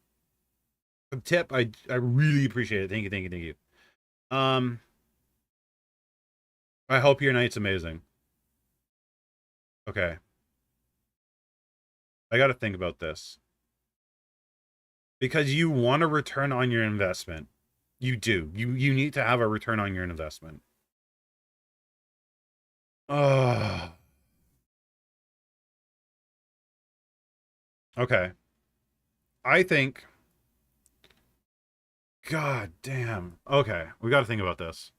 tip. I really appreciate it. Thank you, thank you, thank you. I hope your night's amazing. Okay. I got to think about this. Because you want a return on your investment. You do. You need to have a return on your investment. Okay. I think. God damn. Okay. We got to think about this.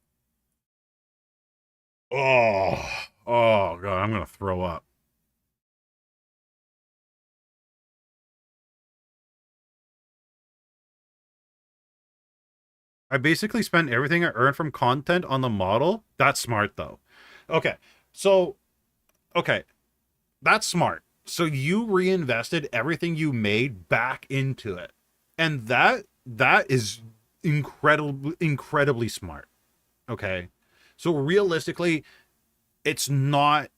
Oh God, I'm gonna throw up. I basically spent everything I earned from content on the model. That's smart though. Okay, so that's smart. So you reinvested everything you made back into it, and that is incredibly smart. Okay, so realistically, it's not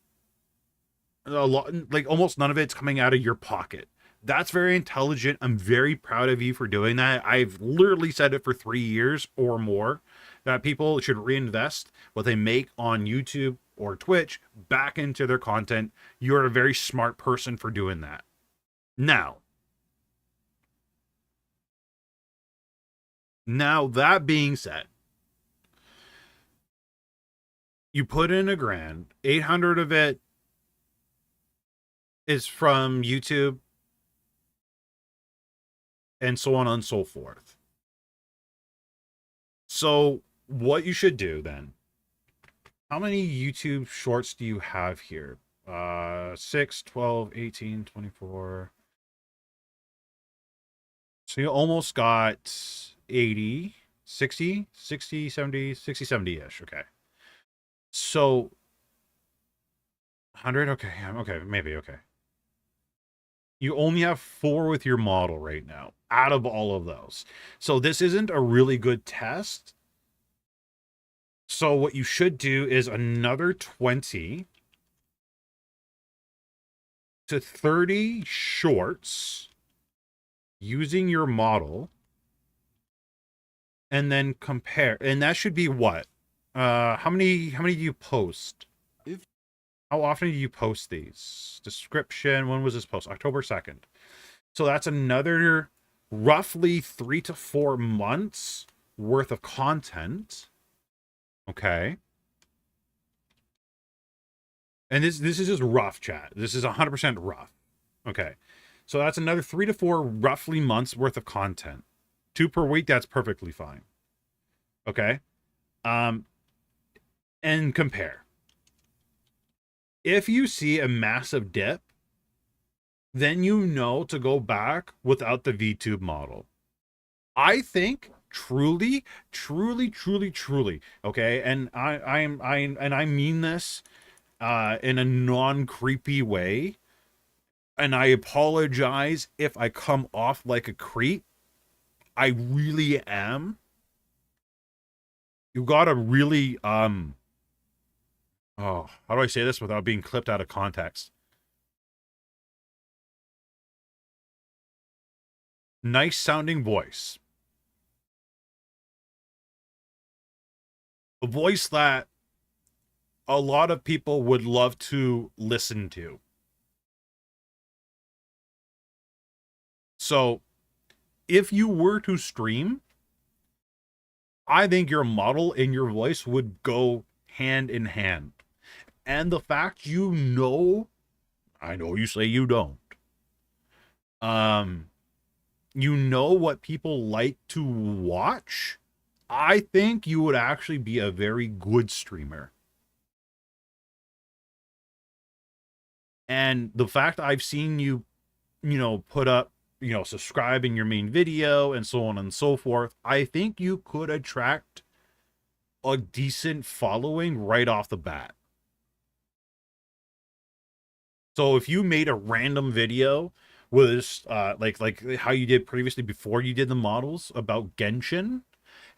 a lot, like almost none of it's coming out of your pocket. That's very intelligent. I'm very proud of you for doing that. I've literally said it for 3 years or more that people should reinvest what they make on YouTube or Twitch back into their content. You're a very smart person for doing that. Now, that being said, you put in $1,000, 800 of it is from YouTube, and so on and so forth. So what you should do then, how many YouTube shorts do you have here? 6, 12, 18, 24. So you almost got 80, 60, 60, 70, 60, 70-ish. Okay. So 100. Okay. Okay. Maybe. Okay. You only have 4 with your model right now out of all of those. So this isn't a really good test. So what you should do is another 20 to 30 shorts using your model, and then compare. And that should be what? How many do you post? How often do you post these? Description, when was this post? October 2nd. So that's another roughly 3 to 4 months worth of content. Okay. And this is just rough, chat. This is 100% rough. Okay. So that's another 3 to 4 roughly months worth of content. 2 per week, that's perfectly fine. Okay. And compare. If you see a massive dip, then you know to go back without the VTube model. I think truly, okay, and I mean this in a non-creepy way, and I apologize if I come off like a creep. I really am. You gotta really oh, how do I say this without being clipped out of context? Nice sounding voice. A voice that a lot of people would love to listen to. So, if you were to stream, I think your model and your voice would go hand in hand. And the fact you know, I know you say you don't, you know what people like to watch, I think you would actually be a very good streamer. And the fact I've seen you, put up, subscribe in your main video and so on and so forth, I think you could attract a decent following right off the bat. So if you made a random video with like how you did previously before you did the models about Genshin,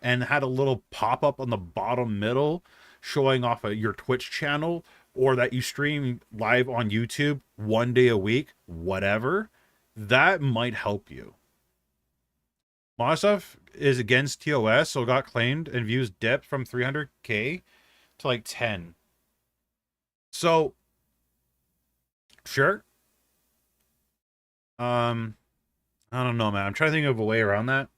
and had a little pop-up on the bottom middle showing off your Twitch channel, or that you stream live on YouTube 1 day a week, whatever, that might help you. My stuff is against TOS, so it got claimed and views dipped from 300k to like 10. So sure. I don't know, man. I'm trying to think of a way around that.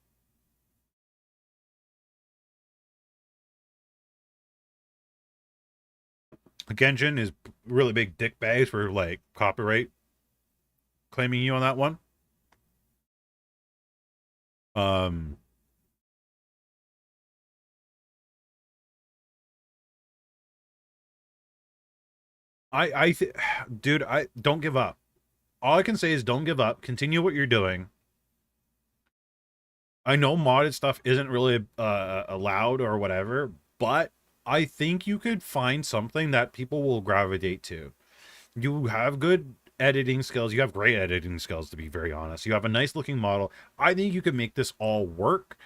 Genshin is really big dick bags for like copyright claiming you on that one. Dude, I don't give up. All I can say is don't give up. Continue what you're doing. I know modded stuff isn't really allowed or whatever, but I think you could find something that people will gravitate to. You have good editing skills. You have great editing skills, to be very honest. You have a nice looking model. I think you can make this all work.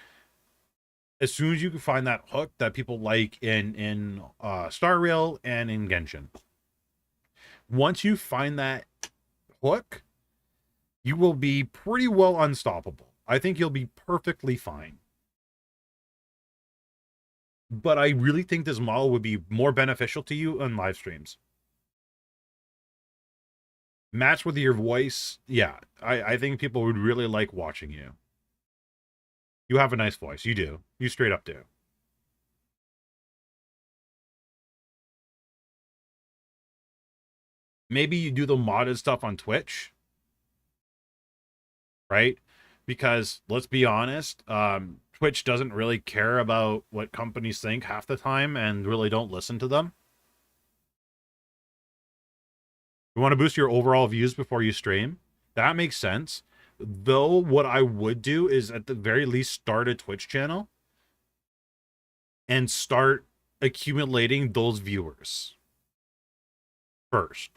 As soon as you can find that hook that people like in Star Rail and in Genshin. Once you find that hook, you will be pretty well unstoppable. I think you'll be perfectly fine. but I really think this model would be more beneficial to you on live streams. Match with your voice. Yeah, I think people would really like watching you. You have a nice voice. You do. You straight up do. Maybe you do the modded stuff on Twitch, right? Because let's be honest, Twitch doesn't really care about what companies think half the time and really don't listen to them. You want to boost your overall views before you stream? That makes sense. Though what I would do is at the very least start a Twitch channel and start accumulating those viewers first.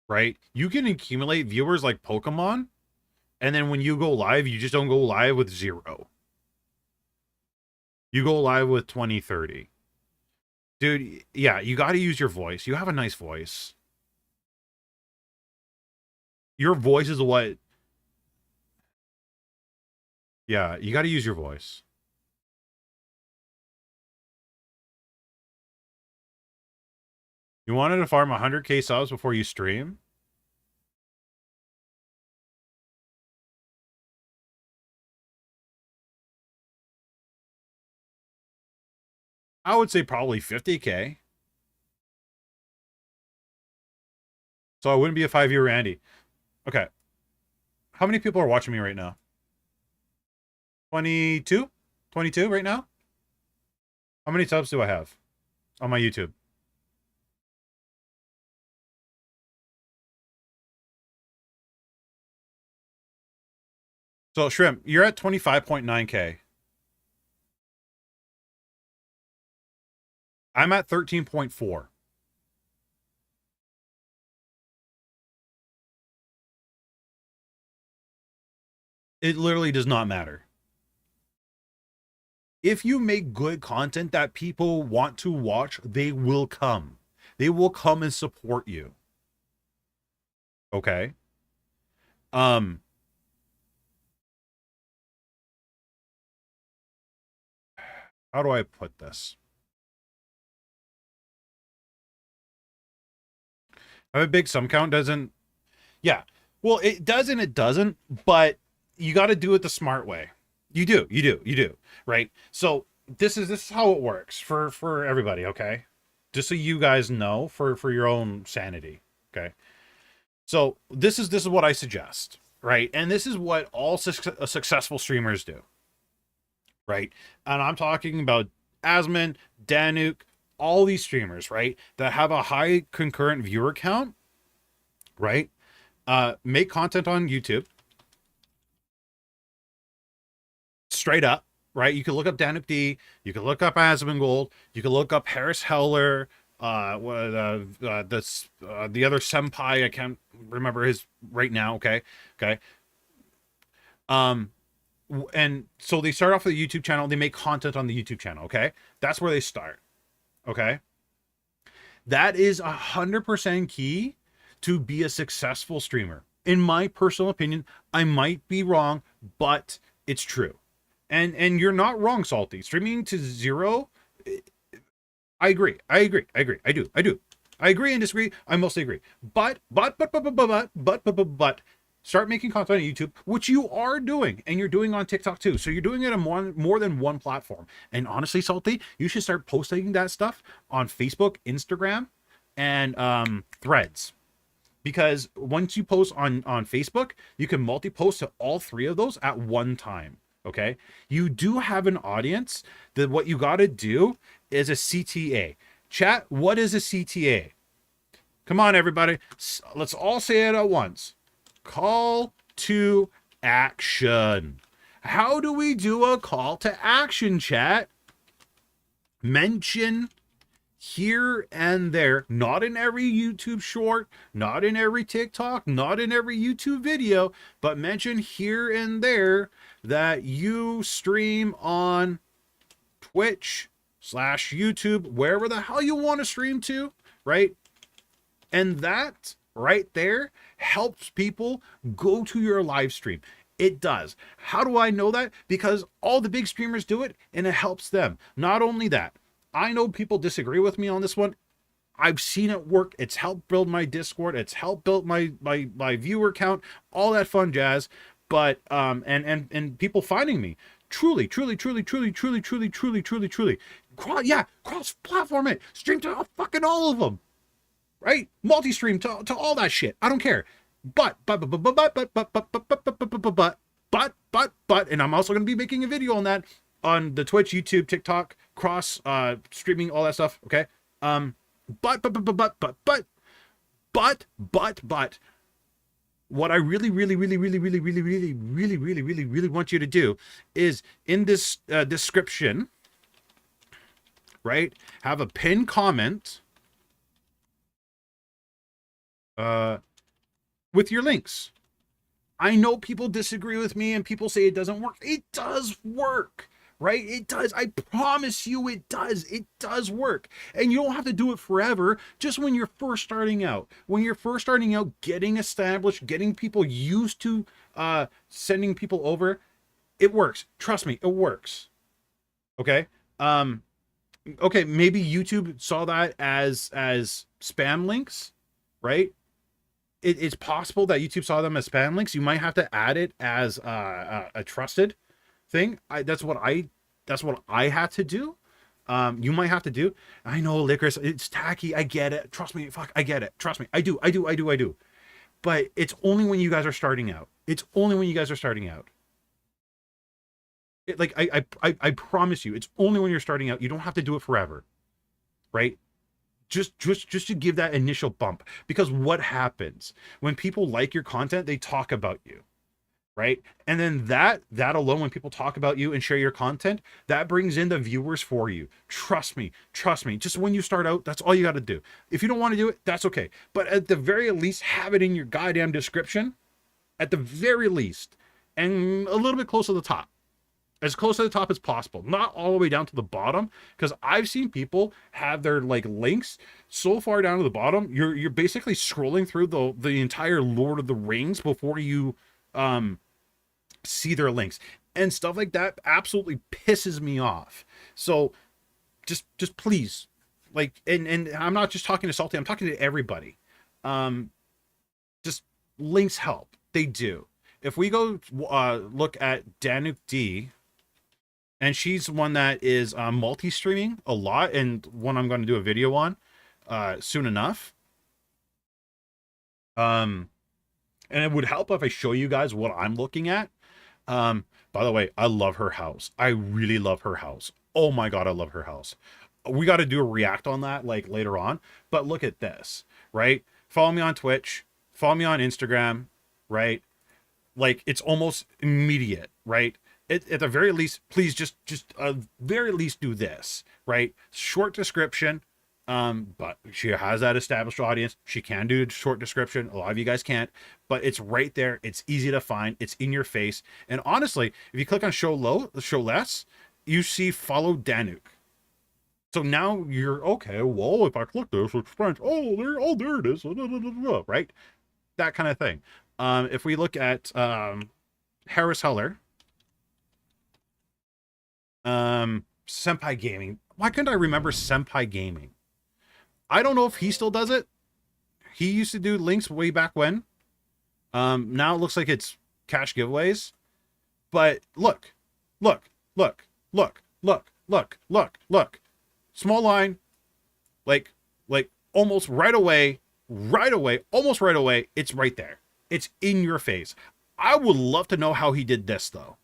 Right? You can accumulate viewers like Pokemon, and then when you go live, you just don't go live with 0. You go live with 20, 30. Dude, yeah, you got to use your voice. You have a nice voice. Your voice is what... Yeah, you got to use your voice. You wanted to farm 100k subs before you stream? I would say probably 50k. So I wouldn't be a 5-year Randy. Okay. How many people are watching me right now? 22? 22 right now? How many subs do I have on my YouTube? So, Shrimp, you're at 25.9k. I'm at 13.4. It literally does not matter. If you make good content that people want to watch, they will come. They will come and support you. Okay? How do I put this? I have a big sum count doesn't... Yeah. Well, it does and it doesn't, but you got to do it the smart way. You do, right? So this is how it works for everybody, okay? Just so you guys know for your own sanity, okay? So this is what I suggest, right? And this is what all successful streamers do, right? And I'm talking about Asmon, Danuk, all these streamers, right? That have a high concurrent viewer count, right? Make content on YouTube. Straight up, right? You can look up Danuk D, you can look up Asmongold, you can look up Harris Heller, the other Senpai, I can't remember his right now, okay? And so they start off with a YouTube channel, they make content on the YouTube channel, okay? That's where they start, okay? That is 100% key to be a successful streamer. In my personal opinion, I might be wrong, but it's true. And you're not wrong, Salty. Streaming to 0, I agree. I do. I agree and disagree. I mostly agree. But start making content on YouTube, which you are doing, and you're doing on TikTok too. So you're doing it on more than one platform. And honestly, Salty, you should start posting that stuff on Facebook, Instagram, and Threads. Because once you post on Facebook, you can multi-post to all 3 of those at one time. Okay, you do have an audience. That what you got to do is a CTA. Chat, what is a CTA? Come on, everybody. Let's all say it at once. Call to action. How do we do a call to action, chat? Mention here and there, not in every YouTube short, not in every TikTok, not in every YouTube video, but mention here and there that you stream on Twitch/YouTube, wherever the hell you want to stream to, right? And that right there helps people go to your live stream. It does. How do I know that? Because all the big streamers do it and it helps them. Not only that, I know people disagree with me on this one. I've seen it work. It's helped build my Discord. It's helped build my viewer count, all that fun jazz. But and people finding me. Truly. Cross-platform it. Stream to fucking all of them. Right? Multi-stream to all that shit. I don't care. But, and I'm also going to be making a video on that on the Twitch, YouTube, TikTok, cross, streaming, all that stuff. Okay. But, what I really want you to do is in this description, right? Have a pinned comment with your links. I know people disagree with me and people say it doesn't work. It does work, right? It does. I promise you it does. It does work. And you don't have to do it forever. Just when you're first starting out. When you're first starting out, getting established, getting people used to sending people over, it works. Trust me, it works. Okay? Okay, maybe YouTube saw that as spam links, right? It's possible that YouTube saw them as spam links. You might have to add it as a trusted thing. That's what I had to do. You might have to do. I know, Licorice, it's tacky. I get it. Trust me. Fuck, I get it. Trust me. I do. But it's only when you guys are starting out. I promise you, it's only when you're starting out. You don't have to do it forever, right? Just to give that initial bump. Because what happens when people like your content, they talk about you, right? And then that alone, when people talk about you and share your content, that brings in the viewers for you. Trust me. Just when you start out, that's all you got to do. If you don't want to do it, that's okay. But at the very least, have it in your goddamn description, at the very least, and a little bit close to the top. As close to the top as possible, not all the way down to the bottom, because I've seen people have their like links so far down to the bottom, you're basically scrolling through the entire Lord of the Rings before you see their links, and stuff like that absolutely pisses me off. So just please, like, and I'm not just talking to Salty, I'm talking to everybody. Just links help, they do. If we go look at Danuk D. And she's one that is multi-streaming a lot, and one I'm going to do a video on soon enough. And it would help if I show you guys what I'm looking at. By the way, I love her house. I really love her house. Oh my God, I love her house. We got to do a react on that like later on. But look at this, right? Follow me on Twitch. Follow me on Instagram, right? Like, it's almost immediate, right? At the very least, please just very least do this, right? Short description, but she has that established audience. She can do a short description. A lot of you guys can't, but it's right there. It's easy to find. It's in your face. And honestly, if you click on show less, you see follow Danuk. So now you're okay. Well, if I click this, it's French. Oh, there it is. Right? That kind of thing. If we look at Harris Heller. Senpai Gaming. Why couldn't I remember Senpai Gaming? I don't know if he still does it. He used to do links way back when. Now it looks like it's cash giveaways. But look. Small line. Like almost right away, almost right away, it's right there. It's in your face. I would love to know how he did this though.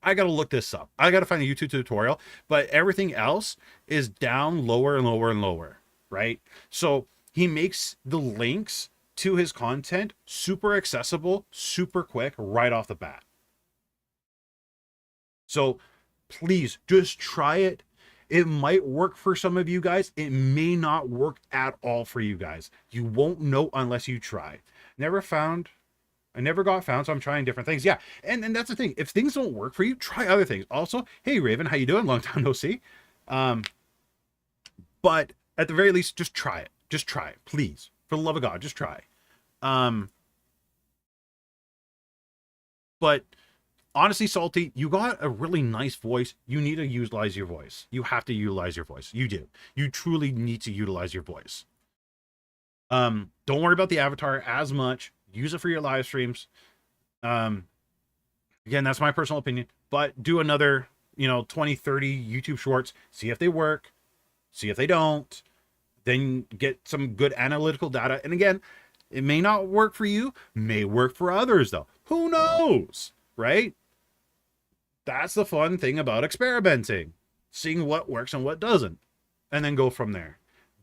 I got to look this up. I got to find a YouTube tutorial, but everything else is down lower and lower and lower, right? So he makes the links to his content super accessible, super quick, right off the bat. So please just try it. It might work for some of you guys. It may not work at all for you guys. You won't know unless you try. I never got found, so I'm trying different things. Yeah, and that's the thing. If things don't work for you, try other things. Also, hey, Raven, how you doing? Long time no see. But at the very least, just try it. Just try it, please. For the love of God, just try. But honestly, Salty, you got a really nice voice. You need to utilize your voice. You have to utilize your voice. You do. You truly need to utilize your voice. Don't worry about the avatar as much. Use it for your live streams. Again, that's my personal opinion. But do another, 20, 30 YouTube shorts. See if they work. See if they don't. Then get some good analytical data. And again, it may not work for you. May work for others, though. Who knows? Right? That's the fun thing about experimenting. Seeing what works and what doesn't. And then go from there.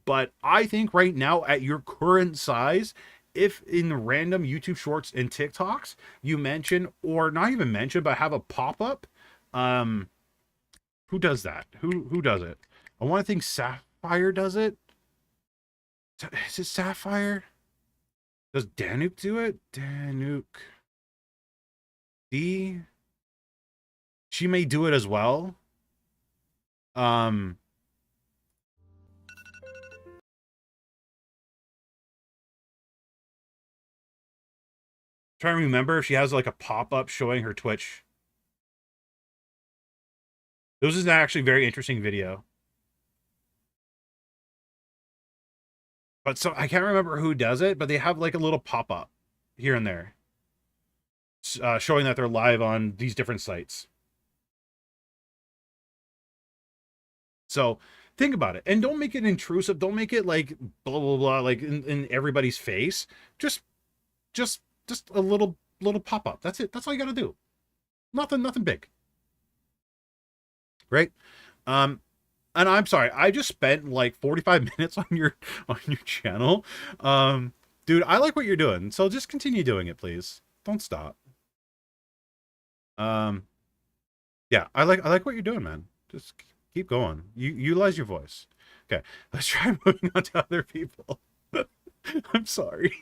But I think right now, at your current size, if in random YouTube shorts and TikToks, you mention, or not even mention, but have a pop-up, who does that? Who does it? I want to think Sapphire does it. Is it Sapphire? Does Danuk do it? Danuk. D. She may do it as well. Trying to remember if she has like a pop-up showing her Twitch. This is actually a very interesting video. But so I can't remember who does it, but they have like a little pop-up here and there. Showing that they're live on these different sites. So think about it. And don't make it intrusive. Don't make it like blah, blah, blah, like in everybody's face. Just a little pop-up. That's it. That's all you got to do. Nothing big. Right? And I'm sorry. I just spent like 45 minutes on your channel. Dude, I like what you're doing. So just continue doing it, please. Don't stop. Yeah, I like what you're doing, man. Just keep going. You utilize your voice. Okay, let's try moving on to other people. I'm sorry.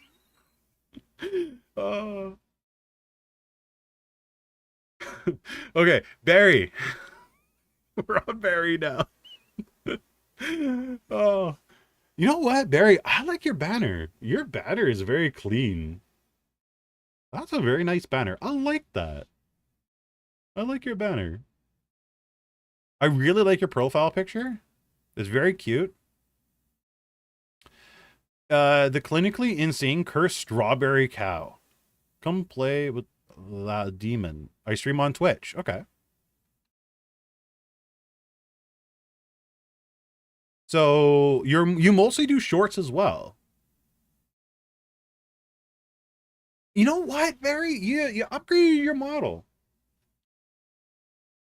Okay, Barry. We're on Barry now. Oh, you know what, Barry? I like your banner. Your banner is very clean. That's a very nice banner. I like that. I like your banner. I really like your profile picture. It's very cute. The clinically insane cursed strawberry cow. Come play with the demon. I stream on Twitch. Okay. So you mostly do shorts as well. You know what, Barry? You upgraded your model.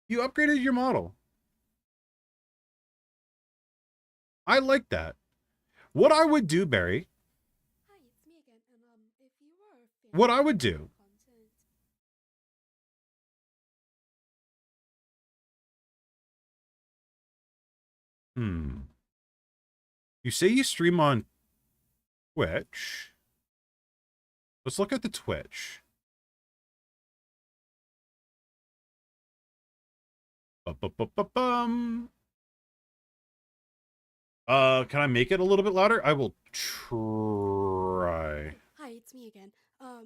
You upgraded your model. I like that. What I would do, Barry.
Hi, it's me again. And if you were a fan
What I would do. You say you stream on Twitch. Let's look at the Twitch. Can I make it a little bit louder? I will try.
Hi, it's me again. I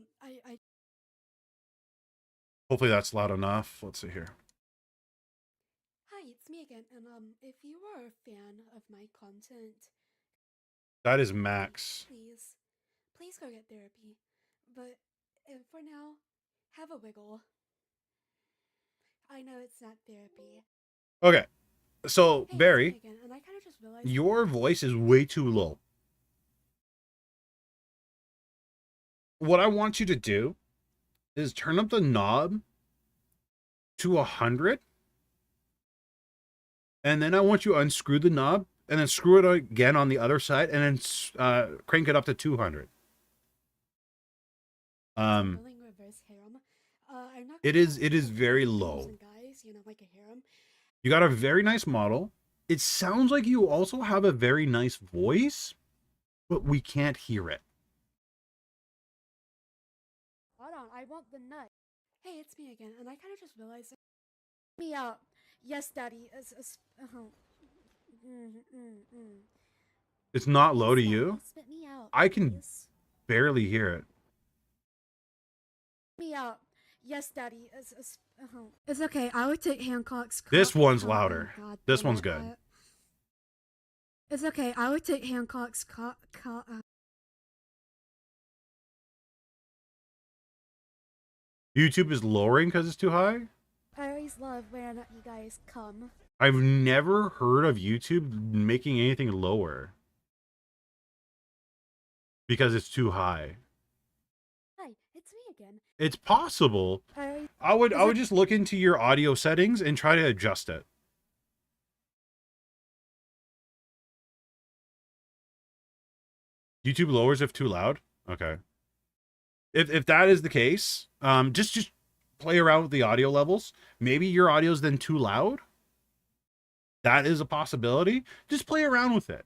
Hopefully that's loud enough. Let's see here.
Hi, it's me again. And if you are a fan of my content,
That is Max.
please go get therapy. But for now, have a wiggle. I know it's not therapy.
Okay. So,
Hey,
Barry,
it's me again, and I kind of just realized
your voice is way too low. What I want you to do is turn up the knob to 100. And then I want you to unscrew the knob and then screw it again on the other side and then crank it up to 200.
feeling reverse harem. I'm not
It
gonna
is
lie,
very
girls
low.
and guys, like a harem.
You got a very nice model. It sounds like you also have a very nice voice, but we can't hear it.
Hold on, I want the nut. Hey, it's me again, and I kind of just realized. Me out. Yes, Daddy.
It's not low to
Yes, Daddy,
you.
spit me out,
I can
please.
barely hear it.
Me out. Yes, Daddy. It's okay. I would take Hancock's.
This one's louder. This one's good.
It's okay. I would take Hancock's.
YouTube is lowering because it's too high?
I always love when you guys come.
I've never heard of YouTube making anything lower because it's too high.
Hi, it's me again.
It's possible. I would just look into your audio settings and try to adjust it. YouTube lowers if too loud. Okay. If that is the case, just play around with the audio levels. Maybe your audio is then too loud. That is a possibility. Just play around with it.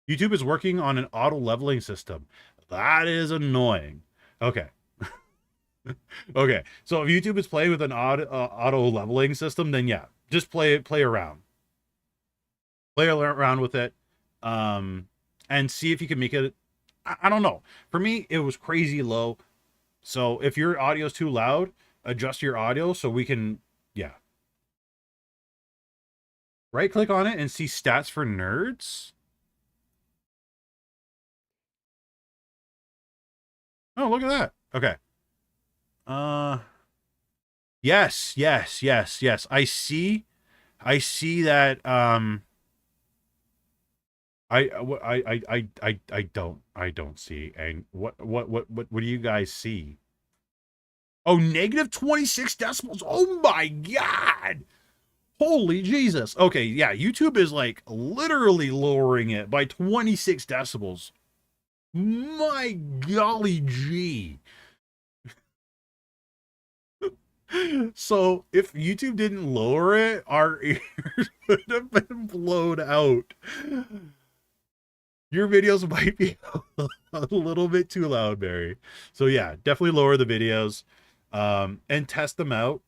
YouTube is working on an auto leveling system. That is annoying. Okay. Okay. So if YouTube is playing with an auto leveling system, then yeah, just play around. Play around with it. And see if you can make it. I don't know. For me, it was crazy low. So if your audio is too loud, adjust your audio so we can, yeah. Right click on it and see stats for nerds. Oh, look at that. Okay. Yes. I see that, I don't see. And what do you guys see? Oh, negative 26 decibels. Oh my God. Holy Jesus. Okay. Yeah. YouTube is like literally lowering it by 26 decibels. My golly gee. So if YouTube didn't lower it, our ears would have been blown out. Your videos might be a little bit too loud, Barry. So yeah, definitely lower the videos and test them out.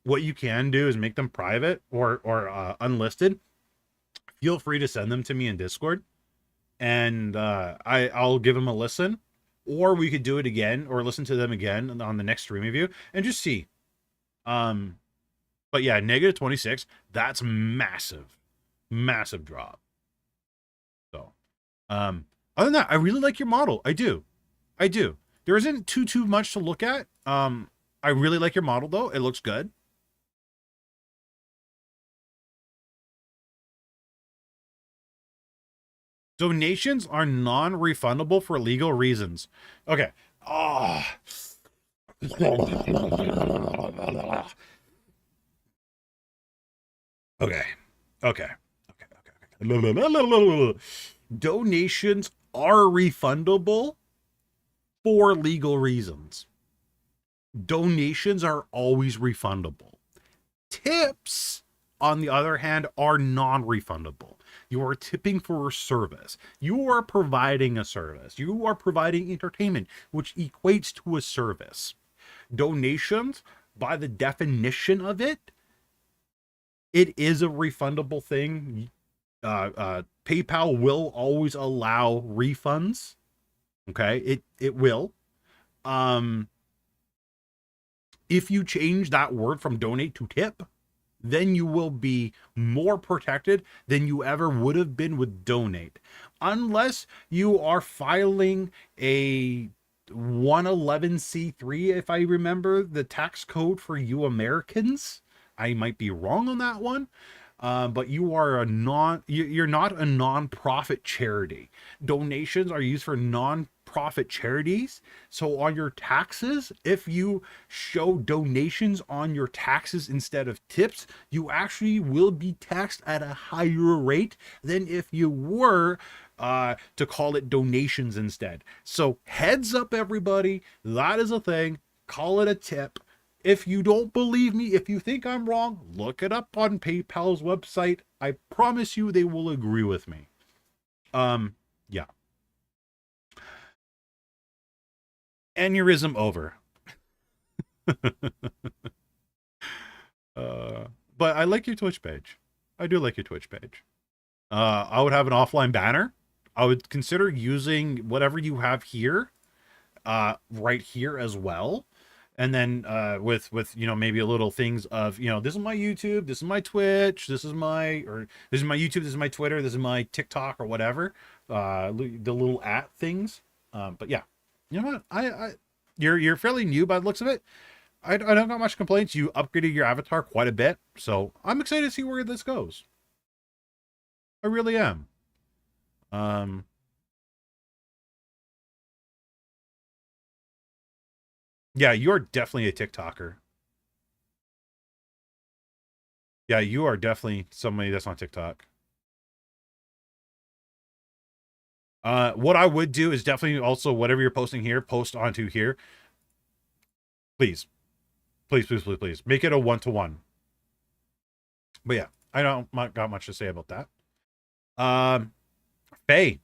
What you can do is make them private or unlisted. Feel free to send them to me in Discord, and I'll give them a listen. Or we could do it again or listen to them again on the next stream review and just see. But yeah, negative 26, that's massive drop. So other than that, I really like your model. I do. There isn't too much to look at. I really like your model though. It looks good. Donations are non-refundable for legal reasons. Okay. Oh. Okay. Donations are refundable for legal reasons. Donations are always refundable. Tips, on the other hand, are non-refundable. You are tipping for a service. You are providing a service. You are providing entertainment, which equates to a service. Donations, by the definition of it, it is a refundable thing. PayPal will always allow refunds. Okay, it will. If you change that word from donate to tip, then you will be more protected than you ever would have been with donate. Unless you are filing a 111c3, if I remember the tax code for you Americans. I might be wrong on that one. But you are you're not a non-profit charity. Donations are used for non-profit charities. So on your taxes, if you show donations on your taxes instead of tips, you actually will be taxed at a higher rate than if you were to call it donations instead. So heads up, everybody, that is a thing. Call it a tip. If you don't believe me, if you think I'm wrong, look it up on PayPal's website. I promise you they will agree with me. Yeah. Aneurysm over. But I like your Twitch page. I do like your Twitch page. I would have an offline banner. I would consider using whatever you have here, right here as well. And then with you know, maybe a little things of, you know, this is my YouTube, this is my Twitch, this is my YouTube, this is my Twitter, this is my TikTok or whatever, the little at things. But yeah, you know what, you're fairly new by the looks of it. I don't got much complaints. You upgraded your avatar quite a bit, so I'm excited to see where this goes. I really am. Yeah, you're definitely a TikToker. Yeah, you are definitely somebody that's on TikTok. What I would do is definitely also, whatever you're posting here, post onto here. Please. Please, please, please, please. Make it a one-to-one. But yeah, I don't got much to say about that. Faye.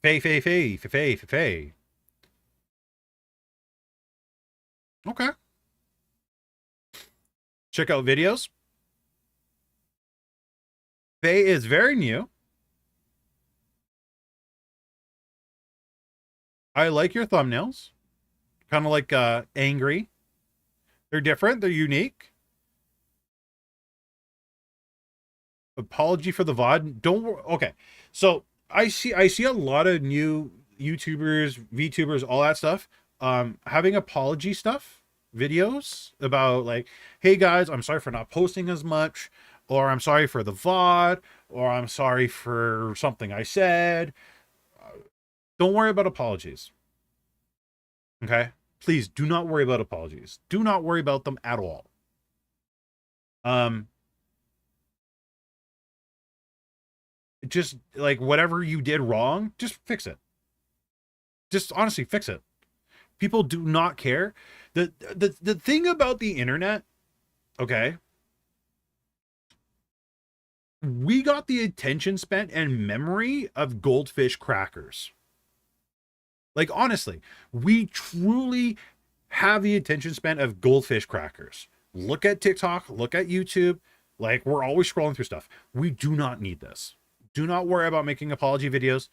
Faye. Okay. Check out videos. Faye is very new. I like your thumbnails. Kind of like angry. They're different. They're unique. Apology for the VOD. Don't worry. Okay. So I see a lot of new YouTubers, VTubers, all that stuff, having apology stuff, videos about like, hey guys, I'm sorry for not posting as much, or I'm sorry for the VOD, or I'm sorry for something I said. Don't worry about apologies. Okay? Please do not worry about apologies. Do not worry about them at all. Just like whatever you did wrong, just fix it. Just honestly fix it. People do not care. The thing about the internet, okay? We got the attention span and memory of goldfish crackers. Like honestly, we truly have the attention span of goldfish crackers. Look at TikTok, look at YouTube, like we're always scrolling through stuff. We do not need this. Do not worry about making apology videos.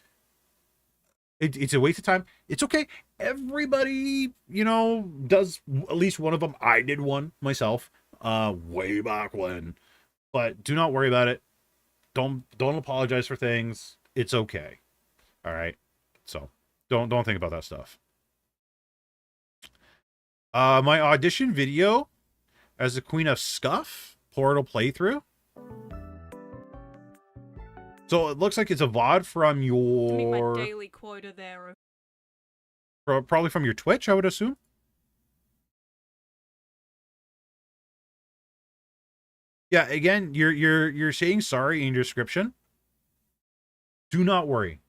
It's a waste of time. It's okay. Everybody, you know, does at least one of them. I did one myself, way back when. But do not worry about it. Don't apologize for things. It's okay. All right. So don't think about that stuff. My audition video as the Queen of Scuff Portal playthrough. So it looks like it's a VOD from your...
Meet my daily quota there.
Probably from your Twitch, I would assume. Yeah, again, you're saying sorry in your description. Do not worry.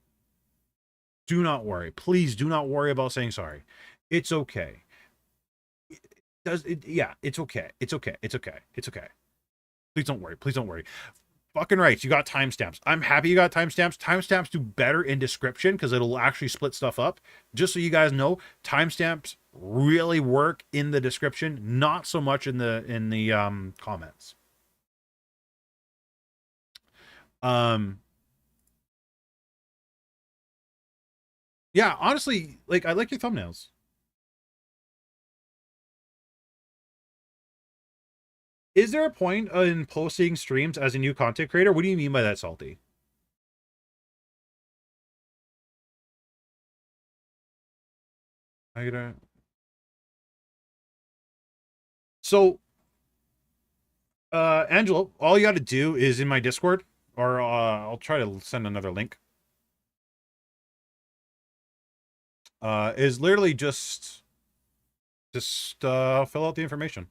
Do not worry. Please do not worry about saying sorry. It's okay. Yeah, it's okay. It's okay. It's okay. It's okay. Please don't worry. Please don't worry. Fucking right, you got timestamps. I'm happy you got timestamps. Timestamps do better in description because it'll actually split stuff up. Just so you guys know, timestamps really work in the description, not so much in the comments. Yeah, honestly, like I like your thumbnails. Is there a point in posting streams as a new content creator? What do you mean by that, Salty? I gotta... So, Angelo, all you got to do is in my Discord, or I'll try to send another link. Is literally just fill out the information.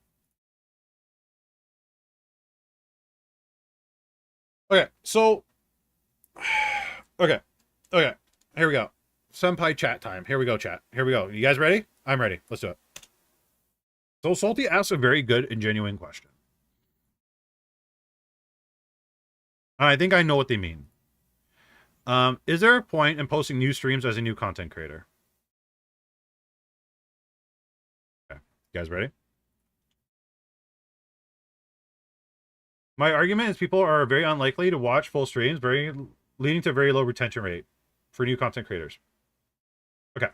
Okay, so okay, here we go. Senpai chat time. Here we go, chat. Here we go. You guys ready? I'm ready. Let's do it. So Salty asked a very good and genuine question. I think I know what they mean. Is there a point in posting new streams as a new content creator? Okay, you guys ready? My argument is people are very unlikely to watch full streams, leading to very low retention rate for new content creators. Okay.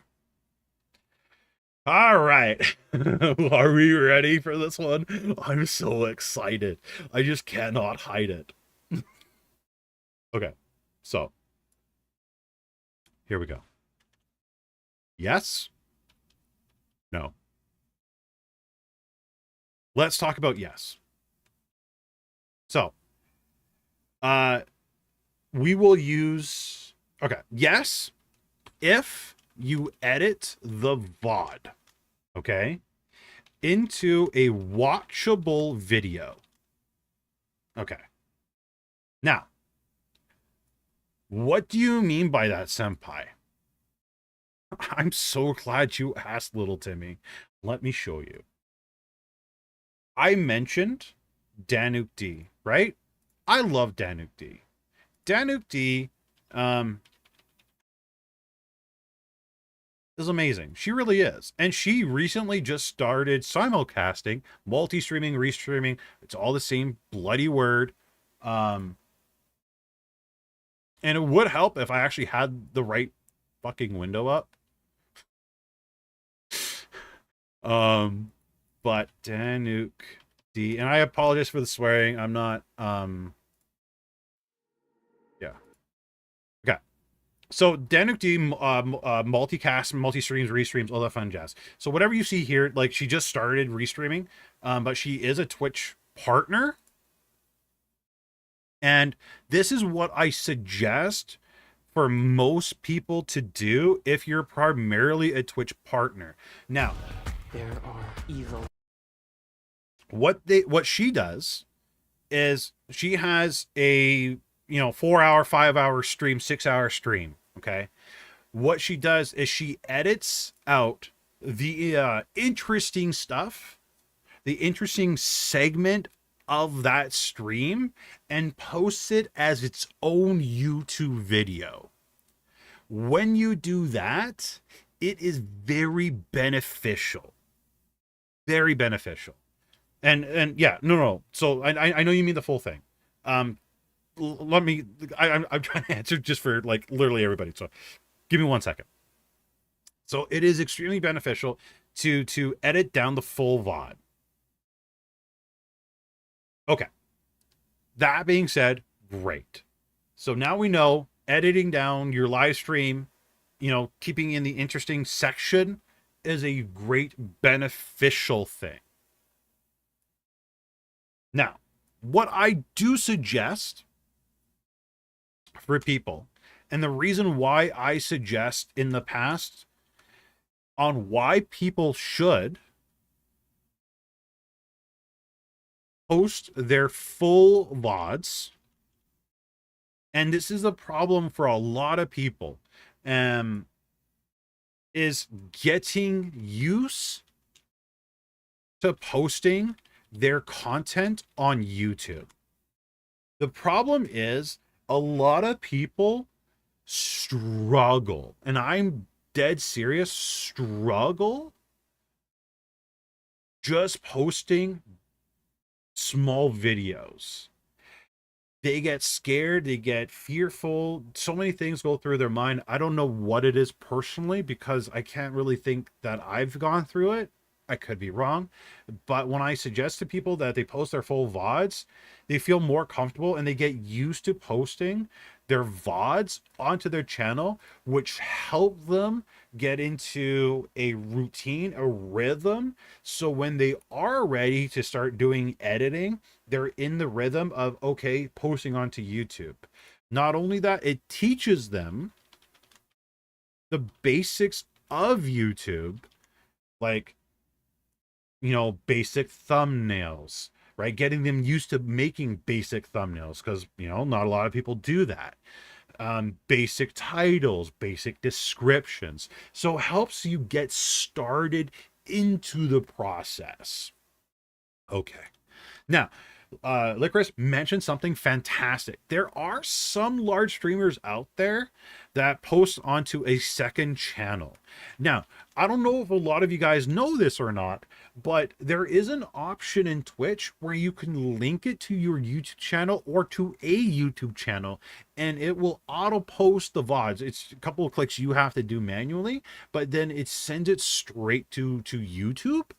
All right. Are we ready for this one? I'm so excited. I just cannot hide it. Okay. So, here we go. Yes? No. Let's talk about yes. So, we will use, okay, yes, if you edit the VOD, okay, into a watchable video. Okay. Now, what do you mean by that, Senpai? I'm so glad you asked, little Timmy. Let me show you. I mentioned Danuk D, right? I love Danuk D. Danuk D is amazing. She really is. And she recently just started simulcasting, multi-streaming, restreaming. It's all the same bloody word. And it would help if I actually had the right fucking window up. But Danuk D, and I apologize for the swearing. I'm not, yeah. Okay. So Danuk D, multicast, multi-streams, restreams, all that fun jazz. So whatever you see here, like she just started restreaming, but she is a Twitch partner. And this is what I suggest for most people to do if you're primarily a Twitch partner. Now,
there are evil.
What she does is she has a 4-hour, 5-hour stream, 6-hour stream. Okay, what she does is she edits out the interesting stuff, the interesting segment of that stream, and posts it as its own YouTube video. When you do that, it is very beneficial. Very beneficial. And yeah, no. So I know you mean the full thing. Let me. I'm trying to answer just for like literally everybody. So give me 1 second. So it is extremely beneficial to edit down the full VOD. Okay. That being said, great. So now we know editing down your live stream, keeping in the interesting section is a great beneficial thing. Now, what I do suggest for people, and the reason why I suggest in the past on why people should post their full VODs, and this is a problem for a lot of people, is getting used to posting their content on YouTube. The problem is a lot of people struggle, and I'm dead serious, struggle just posting small videos. They get scared, they get fearful, so many things go through their mind. I don't know what it is personally, because I can't really think that I've gone through it. I could be wrong, but when I suggest to people that they post their full VODs, they feel more comfortable and they get used to posting their VODs onto their channel, which help them get into a routine, a rhythm. So when they are ready to start doing editing, they're in the rhythm of, okay, posting onto YouTube. Not only that, it teaches them the basics of YouTube, like, basic thumbnails, right? Getting them used to making basic thumbnails, because, not a lot of people do that. Basic titles, basic descriptions. So it helps you get started into the process. Okay. Now, Licorice mentioned something fantastic. There are some large streamers out there that post onto a second channel. Now, I don't know if a lot of you guys know this or not, but there is an option in Twitch where you can link it to your YouTube channel or to a YouTube channel, and it will auto post the VODs. It's a couple of clicks you have to do manually, but then it sends it straight to YouTube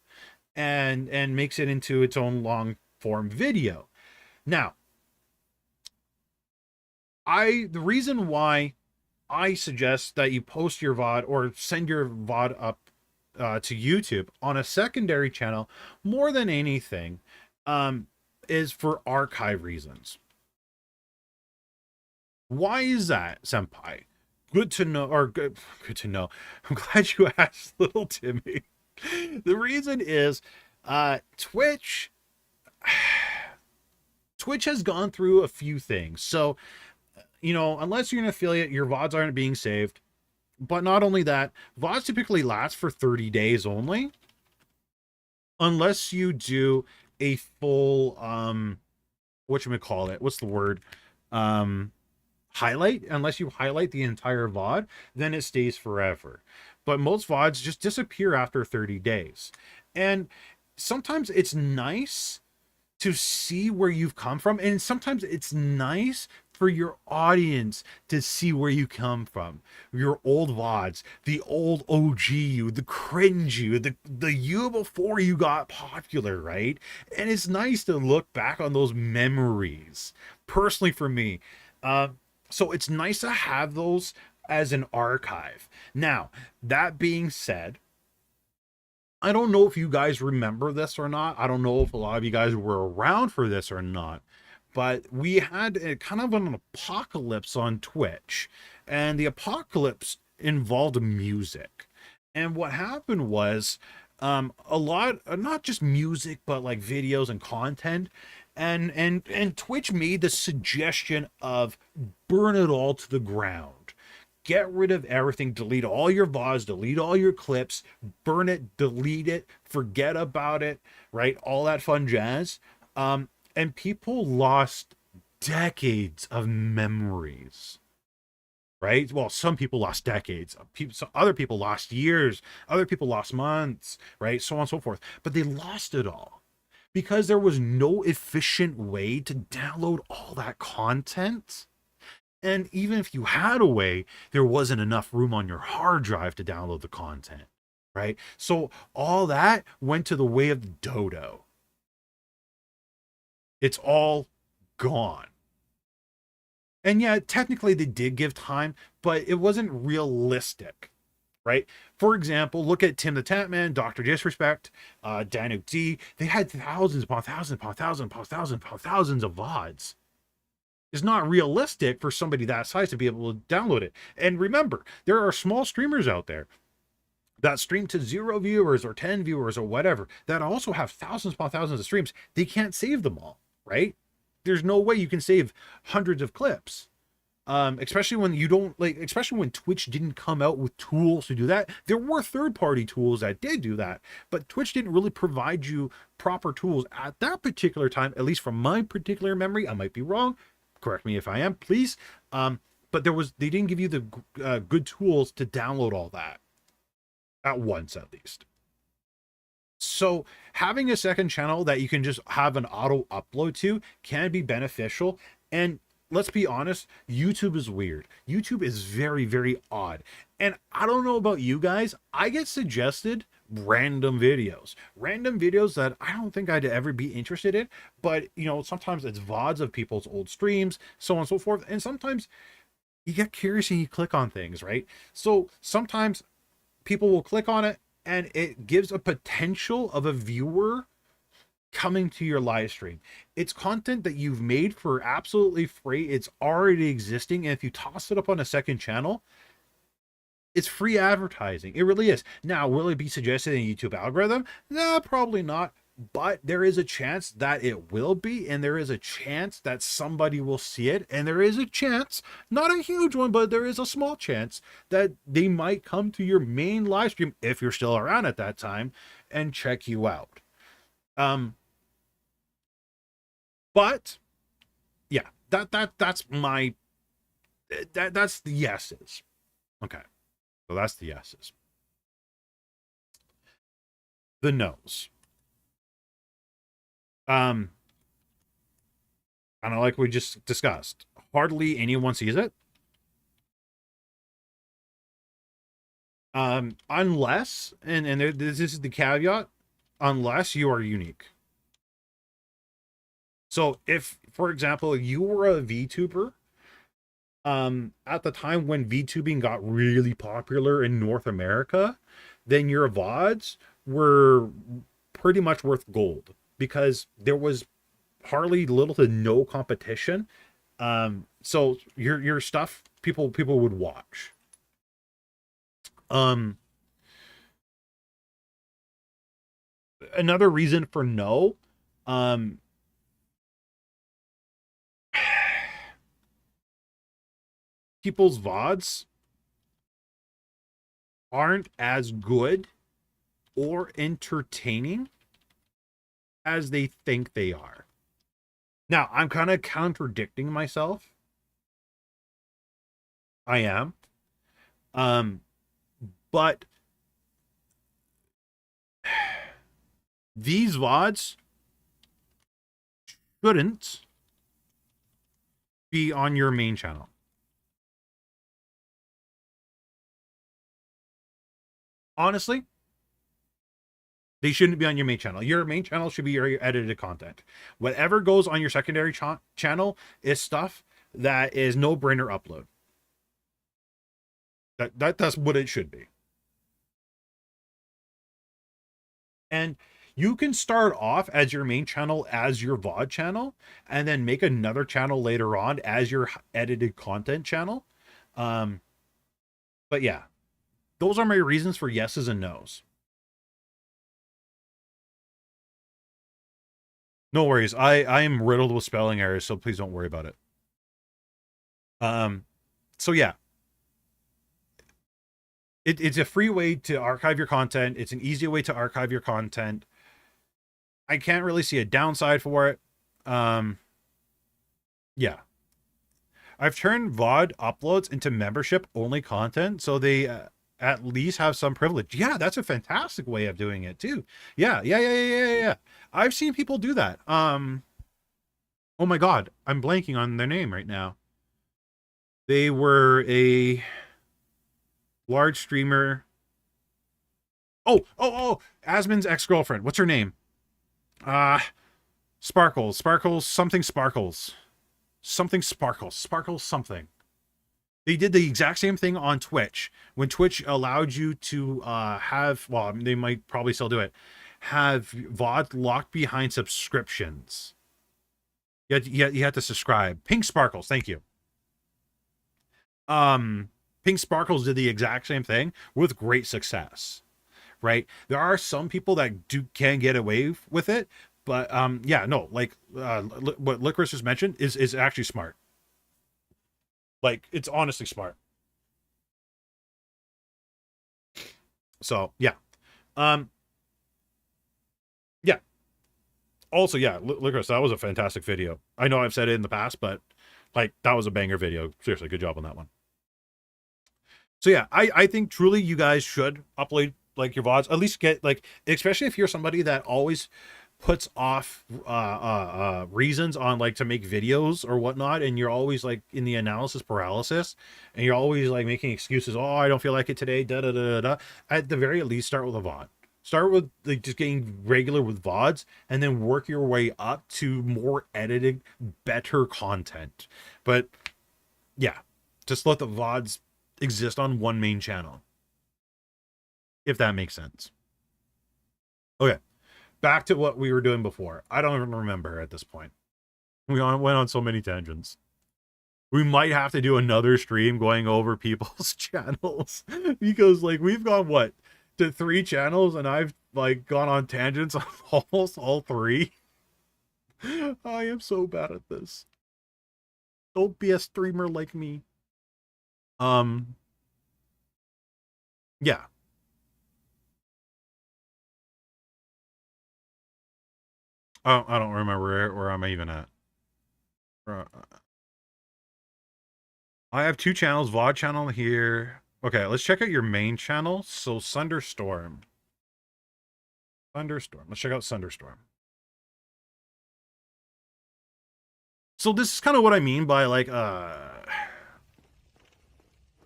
and makes it into its own long form video. Now, the reason why I suggest that you post your VOD or send your VOD up to YouTube on a secondary channel more than anything is for archive reasons. Why is that, Senpai? Good to know, or good to know. I'm glad you asked, little Timmy. The reason is Twitch has gone through a few things. So, you know, unless you're an affiliate, your VODs aren't being saved. But not only that, VODs typically last for 30 days only. Unless you do a full, whatchamacallit, what's the word? Highlight. Unless you highlight the entire VOD, then it stays forever. But most VODs just disappear after 30 days. And sometimes it's nice to see where you've come from. And sometimes it's nice for your audience to see where you come from. Your old VODs, the old OG you, the cringe you, the you before you got popular, right? And it's nice to look back on those memories. Personally for me, so it's nice to have those as an archive. Now, that being said, I don't know if you guys remember this or not. I don't know if a lot of you guys were around for this or not, but we had a kind of an apocalypse on Twitch, and the apocalypse involved music. And what happened was a lot, not just music, but like videos and content. And Twitch made the suggestion of burn it all to the ground. Get rid of everything, delete all your VODs, delete all your clips, burn it, delete it, forget about it, right? All that fun jazz. And people lost decades of memories, right? Well, some people lost decades. Other people lost years. Other people lost months, right? So on and so forth. But they lost it all because there was no efficient way to download all that content. And even if you had a way, there wasn't enough room on your hard drive to download the content, right? So all that went to the way of the dodo. It's all gone. And yeah, technically they did give time, but it wasn't realistic, right? For example, look at Tim the Tatman, Dr. Disrespect, Danuk D. They had thousands upon thousands upon thousands upon thousands upon thousands of VODs. It's not realistic for somebody that size to be able to download it. And remember, there are small streamers out there that stream to 0 viewers or 10 viewers or whatever that also have thousands upon thousands of streams. They can't save them all, right? There's no way you can save hundreds of clips. Especially when you don't especially when Twitch didn't come out with tools to do that. There were third-party tools that did do that, but Twitch didn't really provide you proper tools at that particular time, at least from my particular memory. I might be wrong. Correct me if I am, please. But they didn't give you the good tools to download all that at once, at least. So having a second channel that you can just have an auto upload to can be beneficial. And let's be honest, YouTube is weird. YouTube is very, very odd. And I don't know about you guys, I get suggested random videos that I don't think I'd ever be interested in, but you know, sometimes it's VODs of people's old streams, so on and so forth. And sometimes you get curious and you click on things, right? So sometimes people will click on it and it gives a potential of a viewer coming to your live stream. It's content that you've made for absolutely free. It's already existing. And if you toss it up on a second channel, it's free advertising. It really is. Now, will it be suggested in the YouTube algorithm? Nah, probably not. But there is a chance that it will be, and there is a chance that somebody will see it, and there is a chance, not a huge one, but there is a small chance that they might come to your main live stream, if you're still around at that time, and check you out. But yeah, that's the yeses. Okay. So that's the yeses. the no's. Kind of like we just discussed. Hardly anyone sees it. Unless, and this is the caveat, unless you are unique. So if, for example, you were a VTuber, at the time when VTubing got really popular in North America, then your VODs were pretty much worth gold because there was hardly little to no competition. So your stuff people would watch. Another reason for no, people's VODs aren't as good or entertaining as they think they are. Now, I'm kind of contradicting myself. I am. But these VODs shouldn't be on your main channel. Honestly, they shouldn't be on your main channel. Your main channel should be your edited content. Whatever goes on your secondary channel is stuff that is no-brainer upload. That's what it should be. And you can start off as your main channel as your VOD channel, and then make another channel later on as your edited content channel. But yeah, those are my reasons for yeses and nos. No worries. I am riddled with spelling errors, so please don't worry about it. So yeah. It's a free way to archive your content. It's an easy way to archive your content. I can't really see a downside for it. Yeah. I've turned VOD uploads into membership-only content, so they at least have some privilege. Yeah, that's a fantastic way of doing it, too. Yeah. I've seen people do that. Oh my god, I'm blanking on their name right now. They were a large streamer. Oh, Asmin's ex-girlfriend. What's her name? Sparkles. Something. They did the exact same thing on Twitch. When Twitch allowed you to have, well, they might probably still do it, have VOD locked behind subscriptions. You had to subscribe. Pink Sparkles, thank you. Pink Sparkles did the exact same thing with great success, right? There are some people that can get away with it, but yeah, no, like what Licorice just mentioned is actually smart. Like, it's honestly smart. So yeah, yeah. Also, yeah, Licorice, that was a fantastic video. I know I've said it in the past, but like, that was a banger video. Seriously, good job on that one. So yeah, I think truly you guys should upload like your VODs. At least get like, especially if you're somebody that always puts off reasons on like to make videos or whatnot, and you're always like in the analysis paralysis, and you're always like making excuses. Oh, I don't feel like it today. At the very least, start with a VOD. Start with like just getting regular with VODs, and then work your way up to more edited, better content. But yeah, just let the VODs exist on one main channel, if that makes sense. Okay, back to what we were doing before. I don't even remember at this point. We went on so many tangents. We might have to do another stream going over people's channels, because like we've gone what to 3 channels, and I've like gone on tangents on almost all 3. I am so bad at this. Don't be a streamer like me. Yeah. Oh, I don't remember where I'm even at. I have 2 channels, VOD channel here. Okay, let's check out your main channel. So Thunderstorm. Thunderstorm. Let's check out Thunderstorm. So this is kind of what I mean by like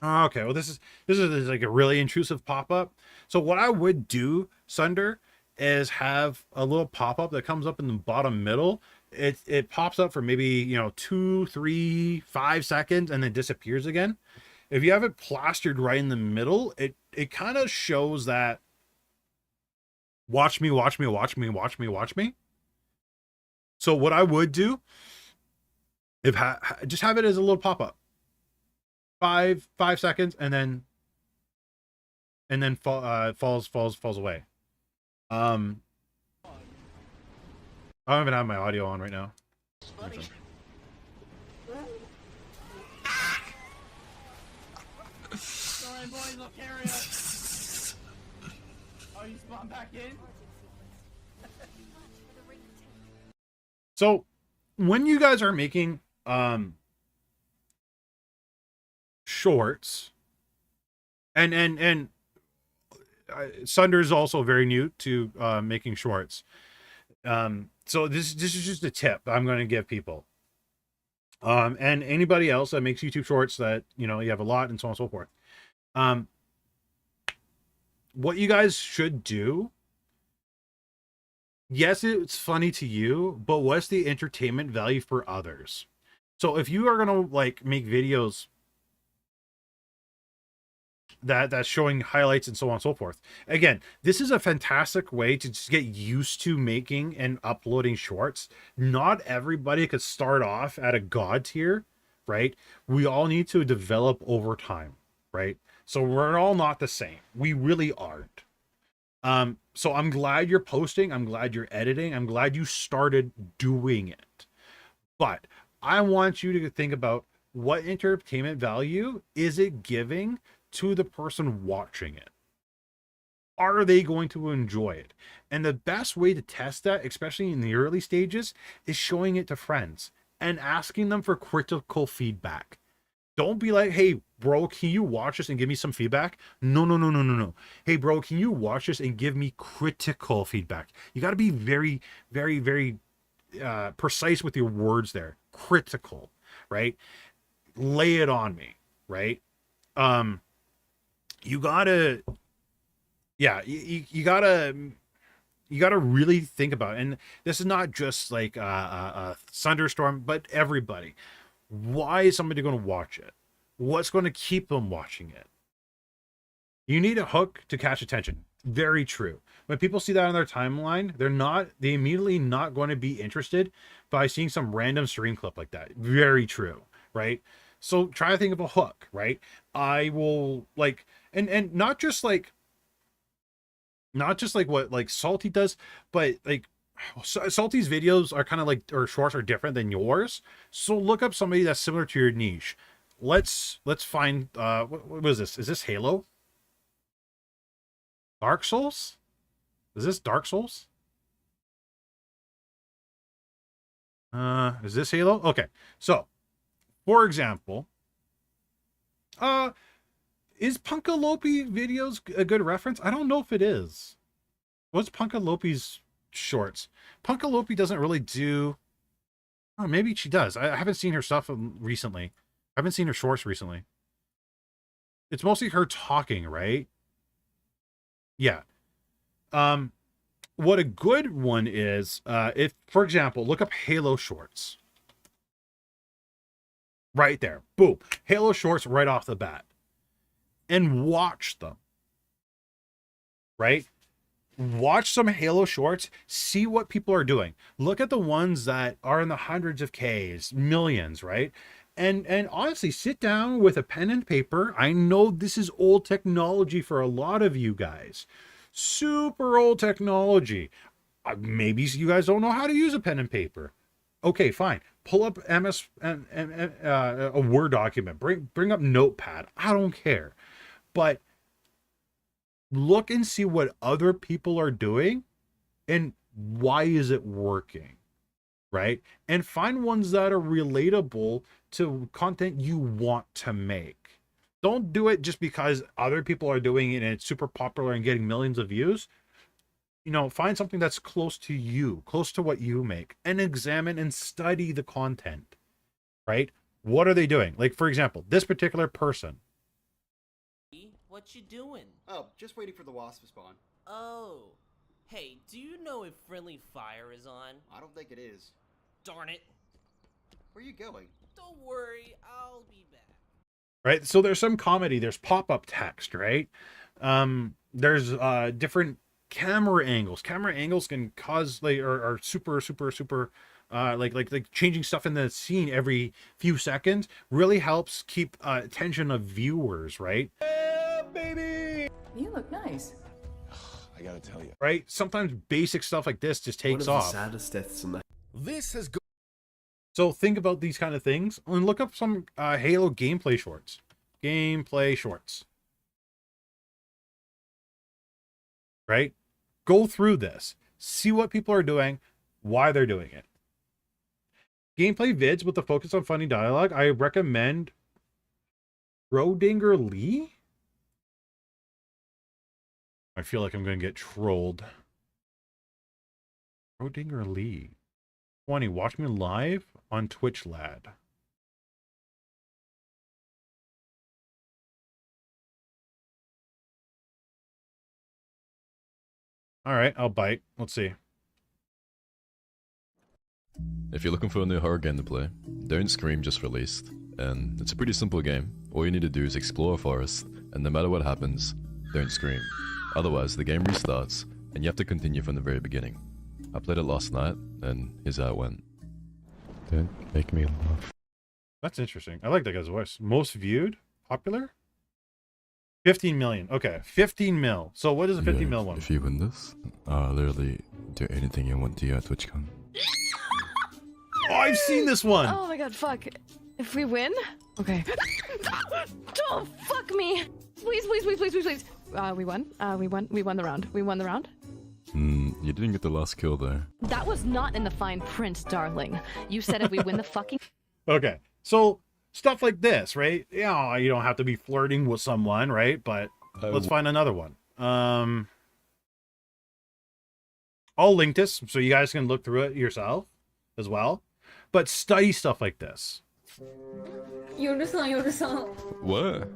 okay, well this is like a really intrusive pop-up. So what I would do, Sunder, is have a little pop-up that comes up in the bottom middle. It pops up for maybe, you know, 2, 3, 5 seconds and then disappears again. If you have it plastered right in the middle, it kind of shows that watch me, watch me, watch me, watch me, watch me. So what I would do, if just have it as a little pop-up, 5 seconds, and then falls away. I don't even have my audio on right now.
Sorry, boys, I'll carry it. Oh, you spawn back in?
So when you guys are making shorts, and Sunder is also very new to making shorts. So this is just a tip I'm going to give people. And anybody else that makes YouTube shorts that, you know, you have a lot and so on and so forth. What you guys should do, yes, it's funny to you, but what's the entertainment value for others? So if you are going to like make videos that's showing highlights and so on and so forth, again, this is a fantastic way to just get used to making and uploading shorts. Not everybody could start off at a god tier, right? We all need to develop over time, right? So we're all not the same. We really aren't. So I'm glad you're posting. I'm glad you're editing. I'm glad you started doing it. But I want you to think about what entertainment value is it giving to the person watching it? Are they going to enjoy it? And the best way to test that, especially in the early stages, is showing it to friends and asking them for critical feedback. Don't be like, hey, bro, can you watch this and give me some feedback? No. Hey, bro, can you watch this and give me critical feedback? You got to be very, very, very precise with your words there. Critical, right? Lay it on me, right? You gotta, yeah, you gotta really think about it. And this is not just like a thunderstorm, but everybody. Why is somebody going to watch it? What's going to keep them watching it? You need a hook to catch attention. Very true. When people see that on their timeline, they immediately not going to be interested by seeing some random stream clip like that. Very true, right? So try to think of a hook, right? I will like, and not just like what like Salty does, but like Salty's videos are kind of like, or shorts are different than yours. So look up somebody that's similar to your niche. Let's find what was this? Is this Halo? Dark Souls? Is this Dark Souls? Is this Halo? Okay. So, for example, is Punkalopi videos a good reference? I don't know if it is. What's Punkalopi's shorts? Punkalopi doesn't really do. Oh, maybe she does. I haven't seen her stuff recently. I haven't seen her shorts recently. It's mostly her talking, right? Yeah. What a good one is, if, for example, look up Halo shorts. Right there. Boom. Halo shorts right off the bat. And watch them. Right? Watch some Halo shorts, see what people are doing. Look at the ones that are in the hundreds of Ks, millions, right? And honestly, sit down with a pen and paper. I know this is old technology for a lot of you guys. Super old technology. Maybe you guys don't know how to use a pen and paper. Okay, fine. Pull up a Word document. Bring up Notepad. I don't care. But look and see what other people are doing and why is it working, right? And find ones that are relatable to content you want to make. Don't do it just because other people are doing it and it's super popular and getting millions of views. find something that's close to you, close to what you make, and examine and study the content, right? What are they doing? Like, for example, this particular person.
What you doing?
Oh, just waiting for the wasp to spawn.
Oh. Hey, do you know if friendly fire is on?
I don't think it is.
Darn it.
Where are you going?
Don't worry, I'll be back.
Right? So there's some comedy, there's pop-up text, right? There's different camera angles. Camera angles can cause like are super like changing stuff in the scene every few seconds really helps keep attention of viewers, right?
Yeah, baby.
You look nice.
I gotta tell you.
Right? Sometimes basic stuff like this just takes off.
One of the saddest deaths in the...
This has gone.
So think about these kind of things and look up some Halo gameplay shorts. Right? Go through this. See what people are doing, why they're doing it. Gameplay vids with the focus on funny dialogue. I recommend Rodinger Lee. I feel like I'm going to get trolled. Rodinger Lee. 20. Watch me live on Twitch, lad. All right, I'll bite. Let's see.
If you're looking for a new horror game to play, Don't Scream just released, and it's a pretty simple game. All you need to do is explore a forest, and no matter what happens, don't scream. Otherwise, the game restarts, and you have to continue from the very beginning. I played it last night, and here's how it went. Don't make me laugh.
That's interesting. I like that guy's voice. Most viewed? Popular? 15 million. Okay, 15 mil. So what is a 15 mil one?
If you win this, literally do anything you want to at TwitchCon.
Oh, I've seen this one!
Oh my god, fuck. If we win? Okay. Don't fuck me! Please, please, please, please, please, please. We won. We won the round. We won the round.
You didn't get the last kill though.
That was not in the fine print, darling. You said if we win the fucking...
Okay, so stuff like this, right? You don't have to be flirting with someone, right? But let's find another one. I'll link this so you guys can look through it yourself as well. But study stuff like this.
Yoru-san, Yoru-san.
What?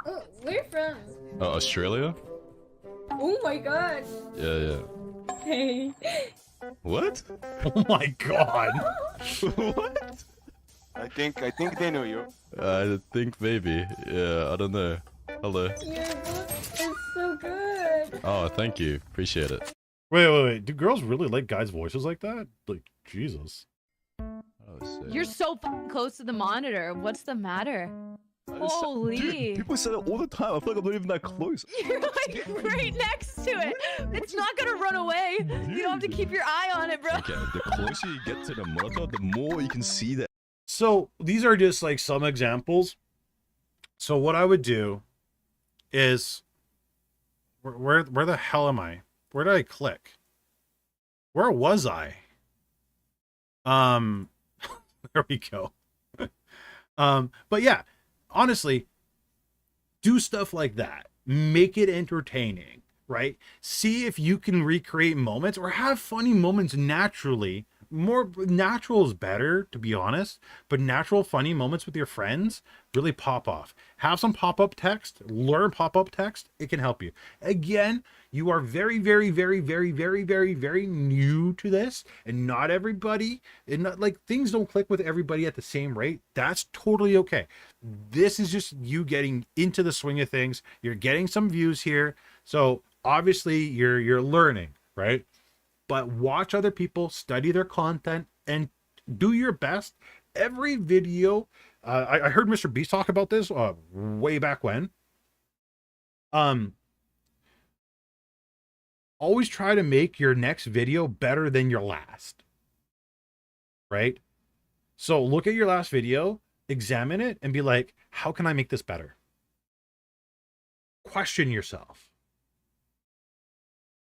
Oh, where from?
Australia?
Oh my god.
Yeah.
Hey.
What?
Oh my god.
What?
I think they know you.
I think maybe. Yeah, I don't know. Hello.
Your book is so good.
Oh, thank you. Appreciate it.
Wait. Do girls really like guys' voices like that? Like, Jesus.
Oh,
You're so fucking close to the monitor. What's the matter? Holy.
Dude, people say that all the time. I feel like I'm not even that close.
You're like right next to it. It's not gonna run away. You don't have to keep your eye on it, bro.
Okay, the closer you get to the monitor, the more you can see that.
So these are just like some examples. So what I would do is, where the hell am I? Where did I click? Where was I? There we go. But yeah, honestly, do stuff like that. Make it entertaining, right? See if you can recreate moments or have funny moments naturally. More natural is better, to be honest, but natural funny moments with your friends really pop off. Have some pop-up text, learn pop-up text. It can help you. Again, you are very, very, very, very, very, very, very new to this, and not everybody, and not like things don't click with everybody at the same rate. That's totally okay. This is just you getting into the swing of things. You're getting some views here, so obviously you're learning, right? But watch other people, study their content, and do your best. Every video, I heard Mr. Beast talk about this way back when. Always try to make your next video better than your last. Right? So look at your last video, examine it, and be like, how can I make this better? Question yourself.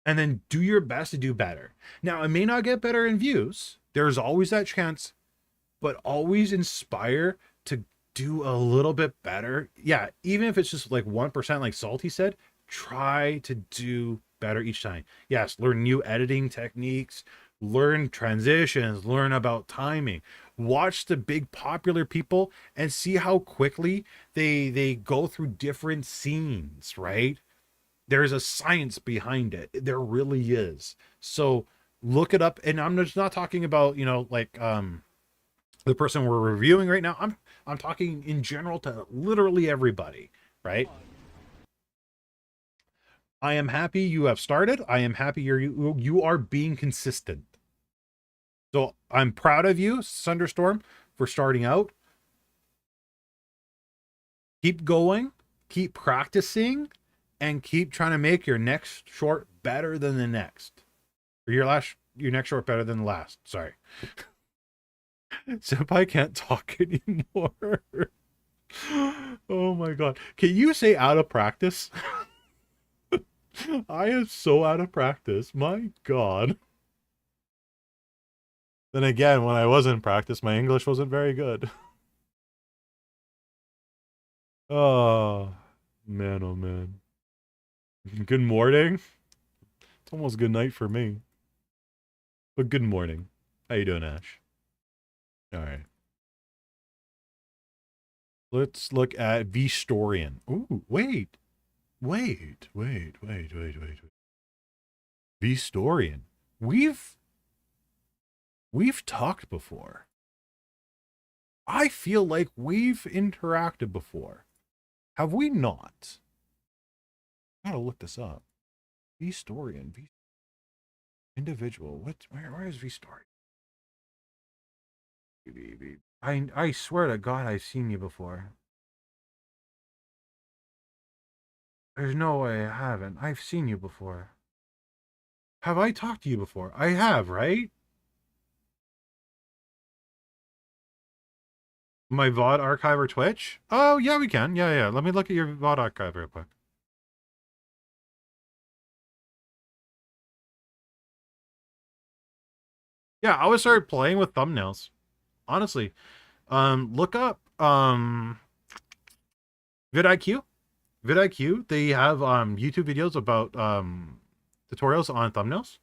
And then do your best to do better. Now, it may not get better in views. There's always that chance, but always inspire to do a little bit better. Yeah, even if it's just like 1%, like Salty said, try to do better each time. Yes, learn new editing techniques, learn transitions, learn about timing. Watch the big popular people and see how quickly they go through different scenes, right? There's a science behind it. There really is. So look it up. And I'm just not talking about, you know, like the person we're reviewing right now. I'm talking in general to literally everybody, right? I am happy you have started. I am happy you are being consistent. So I'm proud of you, Thunderstorm, for starting out. Keep going, keep practicing, and keep trying to make your next short better than the next. Or your next short better than the last. Sorry. Senpai can't talk anymore. Oh my god. Can you say out of practice? I am so out of practice. My god. Then again, when I was in practice, my English wasn't very good. Oh, man, oh man. Good morning. It's almost good night for me. But good morning. How you doing, Ash? All right. Let's look at VStorian. Ooh, wait. VStorian. We've talked before. I feel like we've interacted before. Have we not? I gotta look this up. VStorian. Individual. Where is VStorian? I swear to God I've seen you before. There's no way I haven't. I've seen you before. Have I talked to you before? I have, right? My VOD archive or Twitch? Oh, yeah, we can. Yeah. Let me look at your VOD archive real quick. Yeah, I would start playing with thumbnails. Honestly. Look up vidIQ. vidIQ, they have YouTube videos about tutorials on thumbnails.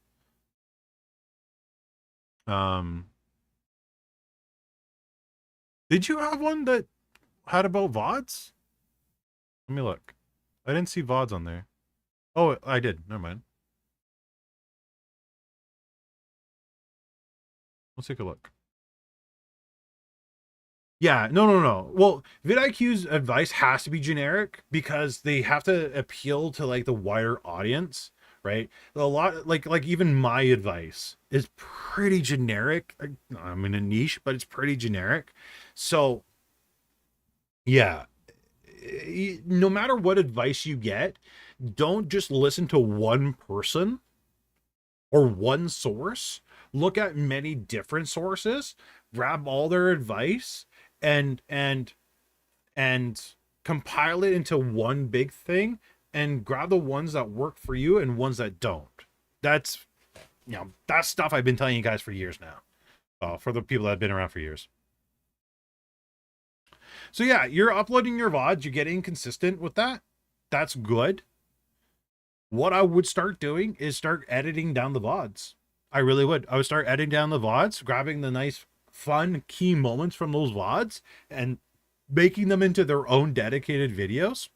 Did you have one that had about VODs? Let me look. I didn't see VODs on there. Oh, I did. Never mind. Let's take a look. Yeah, no. Well, vidIQ's advice has to be generic because they have to appeal to like the wider audience, right? A lot like even my advice is pretty generic. I'm in a niche, but it's pretty generic. So, yeah, no matter what advice you get, don't just listen to one person or one source. Look at many different sources, grab all their advice and compile it into one big thing and grab the ones that work for you and ones that don't. That's, you know, that's stuff I've been telling you guys for years now. For the people that have been around for years. So yeah, you're uploading your VODs, you're getting consistent with that. That's good. What I would start doing is start editing down the VODs. I really would. I would start editing down the VODs, grabbing the nice fun key moments from those VODs and making them into their own dedicated videos.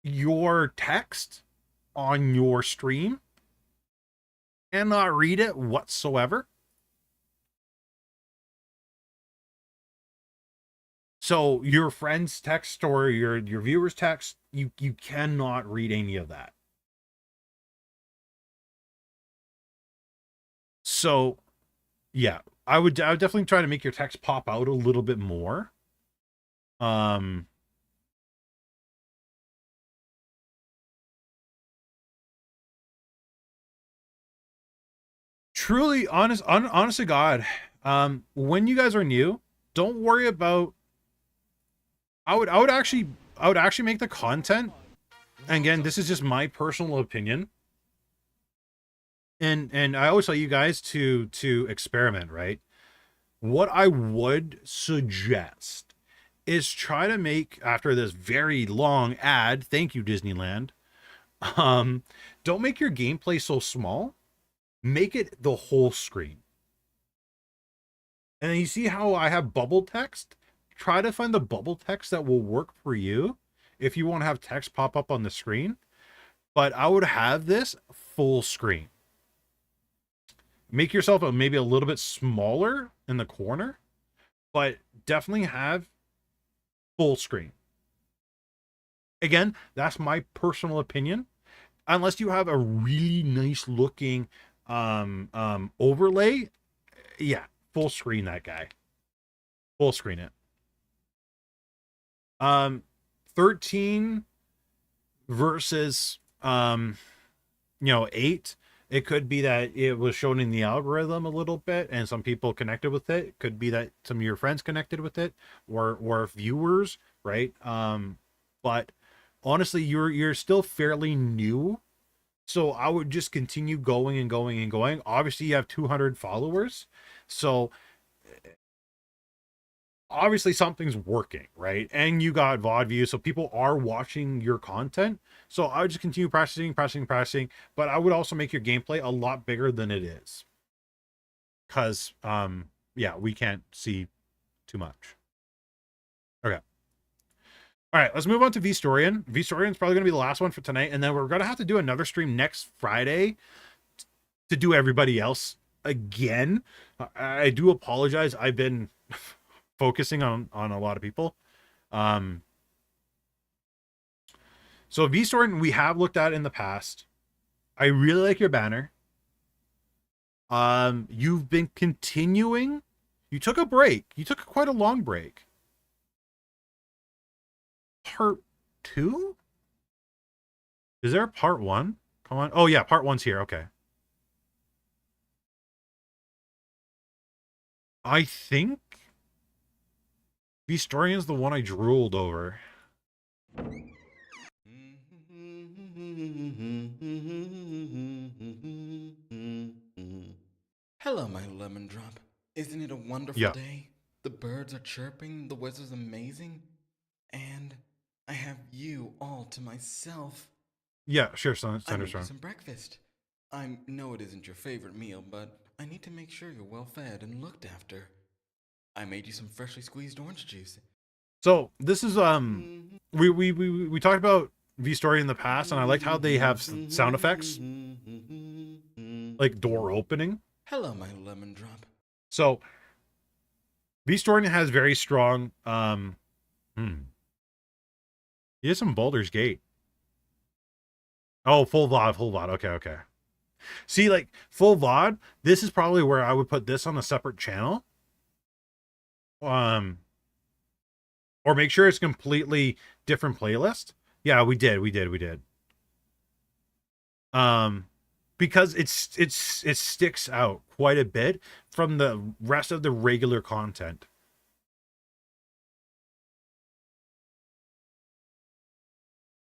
Your text on your stream cannot read it whatsoever. So your friend's text or your viewer's text, you cannot read any of that. So yeah, I would definitely try to make your text pop out a little bit more. Truly honest to God, when you guys are new, don't worry about, I would actually make the content. And again, this is just my personal opinion. And I always tell you guys to experiment, right? What I would suggest is try to make, after this very long ad, thank you Disneyland, don't make your gameplay so small. Make it the whole screen. And then you see how I have bubble text? Try to find the bubble text that will work for you if you want to have text pop up on the screen. But I would have this full screen. Make yourself maybe a little bit smaller in the corner, but definitely have full screen. Again, that's my personal opinion. Unless you have a really nice looking overlay, yeah, full screen that guy. Full screen it. 13 versus 8. It could be that it was shown in the algorithm a little bit and some people connected with it. It could be that some of your friends connected with it or viewers, right? But honestly, you're still fairly new. So I would just continue going and going and going. Obviously, you have 200 followers. So obviously something's working, right? And you got VOD views, so people are watching your content. So I would just continue practicing, but I would also make your gameplay a lot bigger than it is. Because, yeah, we can't see too much. Okay. All right, let's move on to V-Storian. V-Storian's probably going to be the last one for tonight, and then we're going to have to do another stream next Friday to do everybody else again. I do apologize. I've been focusing on a lot of people. So V-Storian, we have looked at in the past. I really like your banner. You've been continuing. You took a break. You took quite a long break. Part 2? Is there a part 1? Come on. Oh yeah, part 1's here. Okay. I think V-Storian's the one I drooled over.
Hello, my lemon drop. Isn't it a wonderful day? The birds are chirping, the weather's amazing, and I have you all to myself.
Yeah, sure, son.
I made you some breakfast. I know it isn't your favorite meal, but I need to make sure you're well fed and looked after. I made you some freshly squeezed orange juice.
So this is we talked about V-Story in the past, and I liked how they have sound effects, like door opening.
Hello, my lemon drop.
So V-Story has very strong. He has some Baldur's Gate. Oh, full VOD. Okay. See, like full VOD. This is probably where I would put this on a separate channel. Or make sure it's completely different playlist. Yeah, we did. Because it sticks out quite a bit from the rest of the regular content.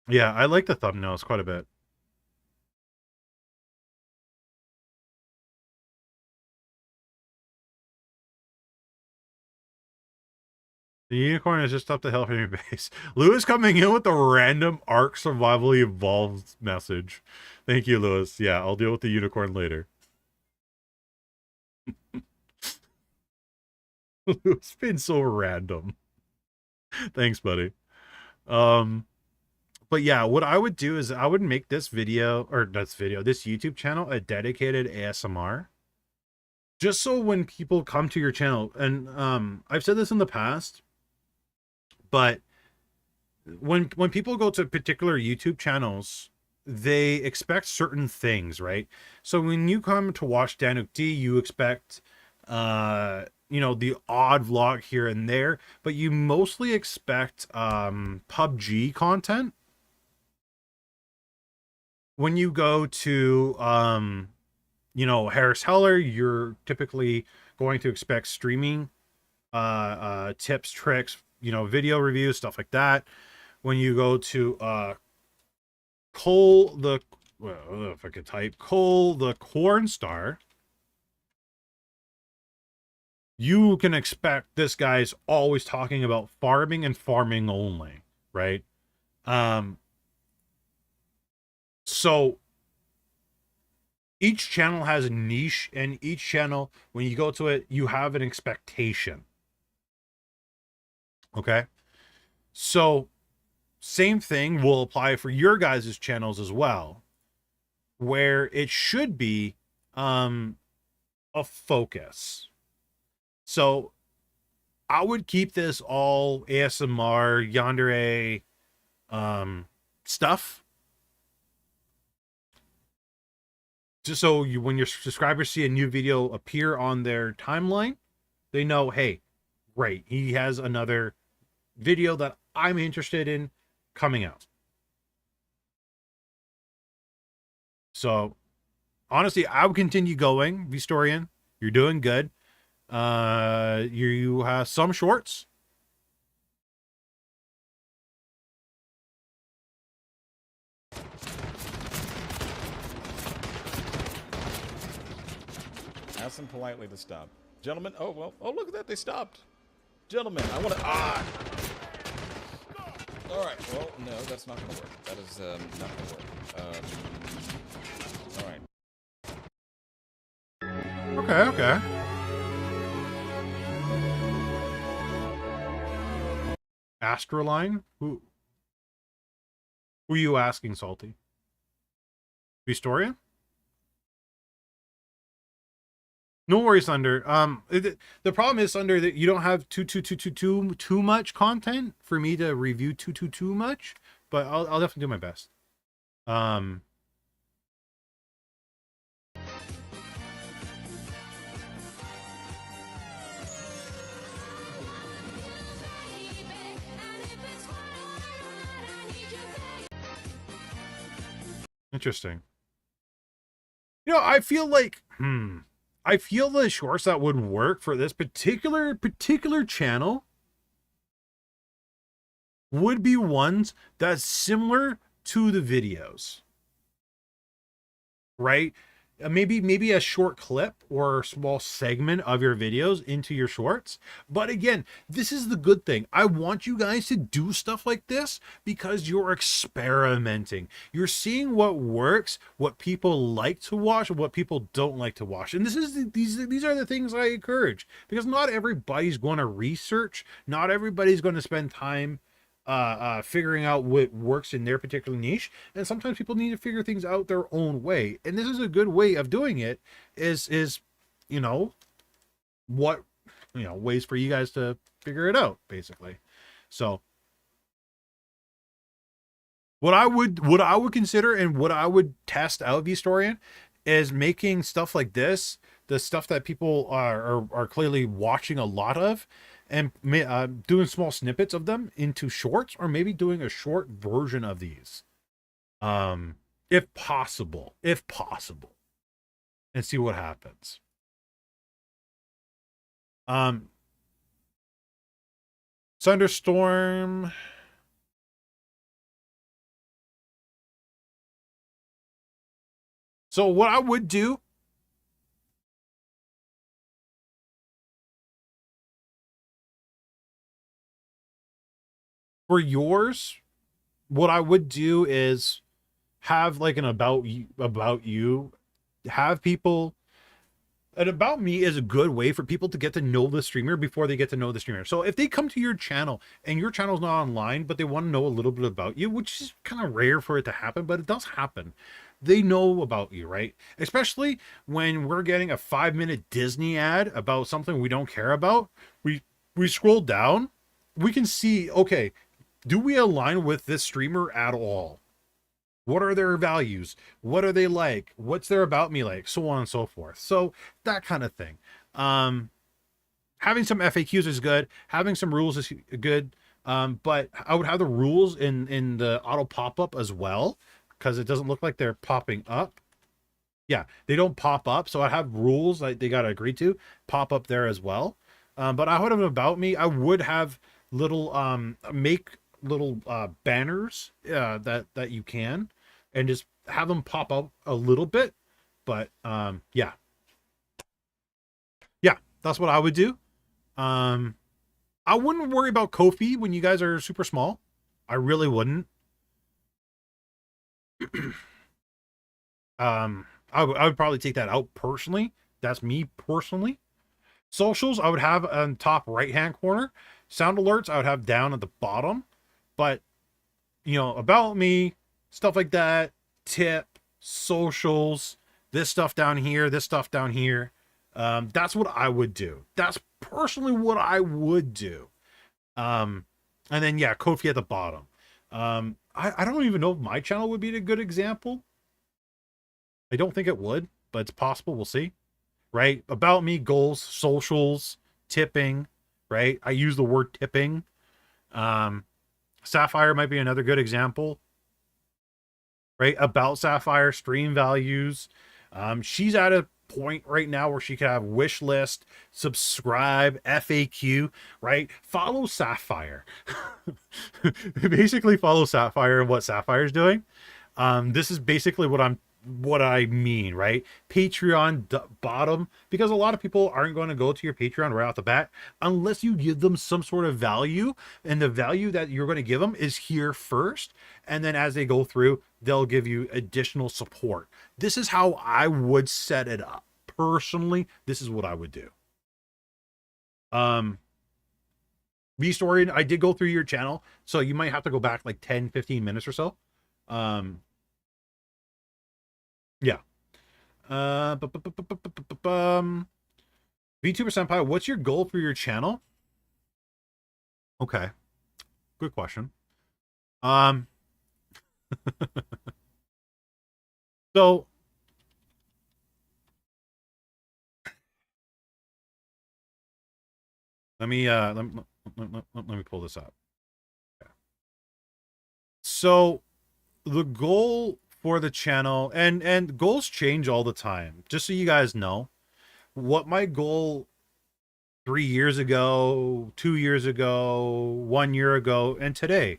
Yeah, I like the thumbnails quite a bit. The unicorn is just up the hill from your base. Lewis coming in with the random Ark Survival Evolved message. Thank you, Lewis. Yeah, I'll deal with the unicorn later. Lewis been so random. Thanks, buddy. But yeah, what I would do is I would make this YouTube channel a dedicated ASMR. Just so when people come to your channel, and I've said this in the past, but when people go to particular YouTube channels, they expect certain things, right? So when you come to watch Danuk D, you expect the odd vlog here and there, but you mostly expect PUBG content. When you go to Harris Heller, you're typically going to expect streaming tips, tricks, video reviews, stuff like that. When you go to Cole the Corn Star, you can expect this guy's always talking about farming and farming only, right? So each channel has a niche, and each channel, when you go to it, you have an expectation. Okay? So same thing will apply for your guys' channels as well, where it should be a focus. So I would keep this all ASMR, yandere stuff. Just so you, when your subscribers see a new video appear on their timeline, they know, hey, great, he has another video that I'm interested in coming out. So honestly, I would continue going. Vistorian, you're doing good. You have some shorts.
Ask them politely to stop. Gentlemen, oh, well, oh, look at that, they stopped. Gentlemen, I want to, All right, well, no, that's not going to work. That is not going to work. All right.
Okay. Astroline? Who are you asking, Salty? Vistoria? No worries, Thunder. The problem is, Thunder, that you don't have too much content for me to review too much, but I'll definitely do my best. Interesting. You know, I feel like, I feel the shorts that would work for this particular channel would be ones that's similar to the videos, right? Maybe a short clip or a small segment of your videos into your shorts. But again, this is the good thing. I want you guys to do stuff like this because you're experimenting. You're seeing what works, what people like to watch, and what people don't like to watch. And these are the things I encourage, because not everybody's going to research. Not everybody's going to spend time figuring out what works in their particular niche, and sometimes people need to figure things out their own way, and this is a good way of doing it. Is you know, what, you know, ways for you guys to figure it out, basically. So what I would consider and what I would test out, Vistorian, is making stuff like this, the stuff that people are clearly watching a lot of, and doing small snippets of them into shorts, or maybe doing a short version of these, if possible, and see what happens. Thunderstorm. So what I would do, for yours, what I would do is have like an about you, have people. An about me is a good way for people to get to know the streamer before they get to know the streamer. So if they come to your channel and your channel's not online, but they want to know a little bit about you, which is kind of rare for it to happen, but it does happen. They know about you, right? Especially when we're getting a 5-minute Disney ad about something we don't care about. We scroll down, we can see, okay, do we align with this streamer at all? What are their values? What are they like? What's their about me like? So on and so forth. So that kind of thing. Having some FAQs is good. Having some rules is good. But I would have the rules in the auto pop-up as well, because it doesn't look like they're popping up. Yeah, they don't pop up. So I have rules that they got to agree to pop up there as well. But I would have about me. I would have little make little banners that you can, and just have them pop up a little bit. But yeah, that's what I would do. I wouldn't worry about Kofi when you guys are super small. I really wouldn't. I would probably take that out personally. That's me personally. Socials, I would have on top right-hand corner. Sound alerts, I would have down at the bottom. But, you know, about me, stuff like that, tip, socials, this stuff down here, this stuff down here. That's what I would do. That's personally what I would do. And then, yeah, Kofi at the bottom. I don't even know if my channel would be a good example. I don't think it would, but it's possible. We'll see. Right? About me, goals, socials, tipping, right? I use the word tipping. Sapphire might be another good example. Right? About Sapphire, stream values. She's at a point right now where she can have wish list, subscribe, FAQ, right? Follow Sapphire. Basically follow Sapphire and what Sapphire's doing. This is basically what I mean, right? Patreon bottom, because a lot of people aren't going to go to your Patreon right off the bat unless you give them some sort of value, and the value that you're going to give them is here first, and then as they go through, they'll give you additional support. This is how I would set it up. Personally, this is what I would do. V-Story, I did go through your channel, so you might have to go back like 10-15 minutes or so. Yeah. VTuber Senpai, what's your goal for your channel? Okay. Good question. So let me pull this up. Okay. So the goal for the channel, and goals change all the time, just so you guys know what my goal 3 years ago, 2 years ago, 1 year ago, and today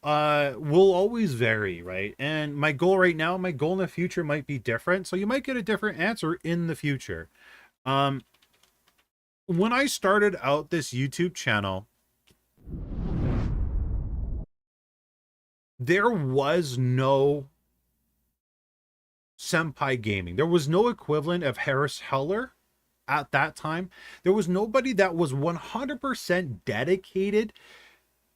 will always vary, right? And my goal right now, my goal in the future might be different, so you might get a different answer in the future. When I started out this YouTube channel, there was no Senpai gaming. There was no equivalent of Harris Heller at that time. There was nobody that was 100% dedicated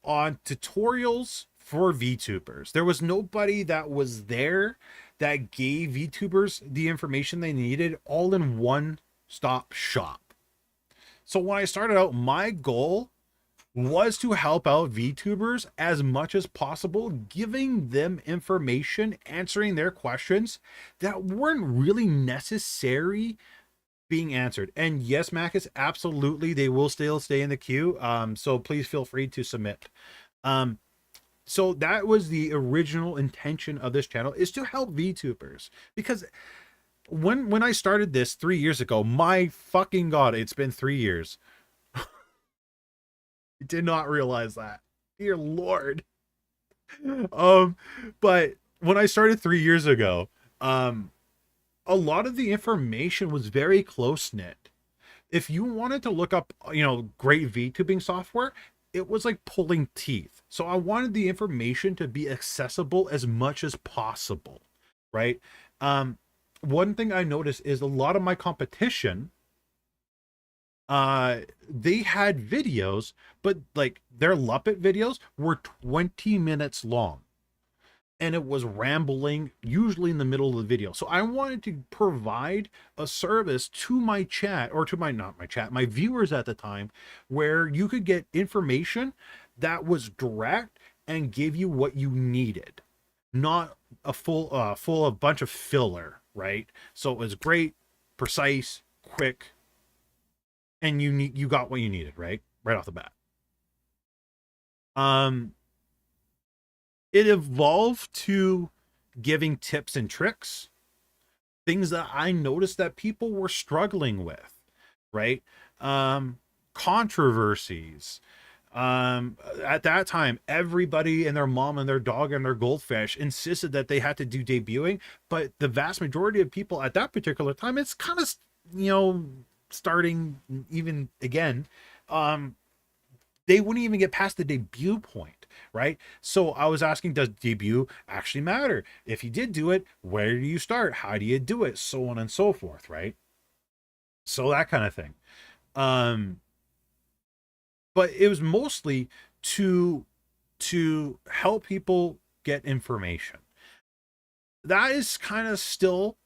on tutorials for VTubers. There was nobody that was there that gave VTubers the information they needed all in one stop shop. So when I started out, my goal was to help out VTubers as much as possible, giving them information, answering their questions that weren't really necessary being answered. And yes, Marcus, absolutely, they will still stay in the queue. So please feel free to submit. So that was the original intention of this channel, is to help VTubers. Because when I started this 3 years ago, my fucking God, it's been 3 years. I did not realize that. Dear Lord. But when I started 3 years ago, a lot of the information was very close-knit. If you wanted to look up, you know, great VTubing software, it was like pulling teeth. So I wanted the information to be accessible as much as possible, right? One thing I noticed is a lot of my competition, they had videos, but like their Luppet videos were 20 minutes long, and it was rambling, usually in the middle of the video. So I wanted to provide a service to my chat, or to my viewers at the time, where you could get information that was direct and give you what you needed, not a full of bunch of filler, right? So it was great, precise, quick, and you got what you needed, right off the bat. It evolved to giving tips and tricks, things that I noticed that people were struggling with, right? Controversies. At that time, everybody and their mom and their dog and their goldfish insisted that they had to do debuting, but the vast majority of people at that particular time, it's kind of, you know, starting even again, they wouldn't even get past the debut point, right? So I was asking, does debut actually matter? If you did do it, where do you start? How do you do it? So on and so forth, right? So that kind of thing. But it was mostly to help people get information. That is kind of still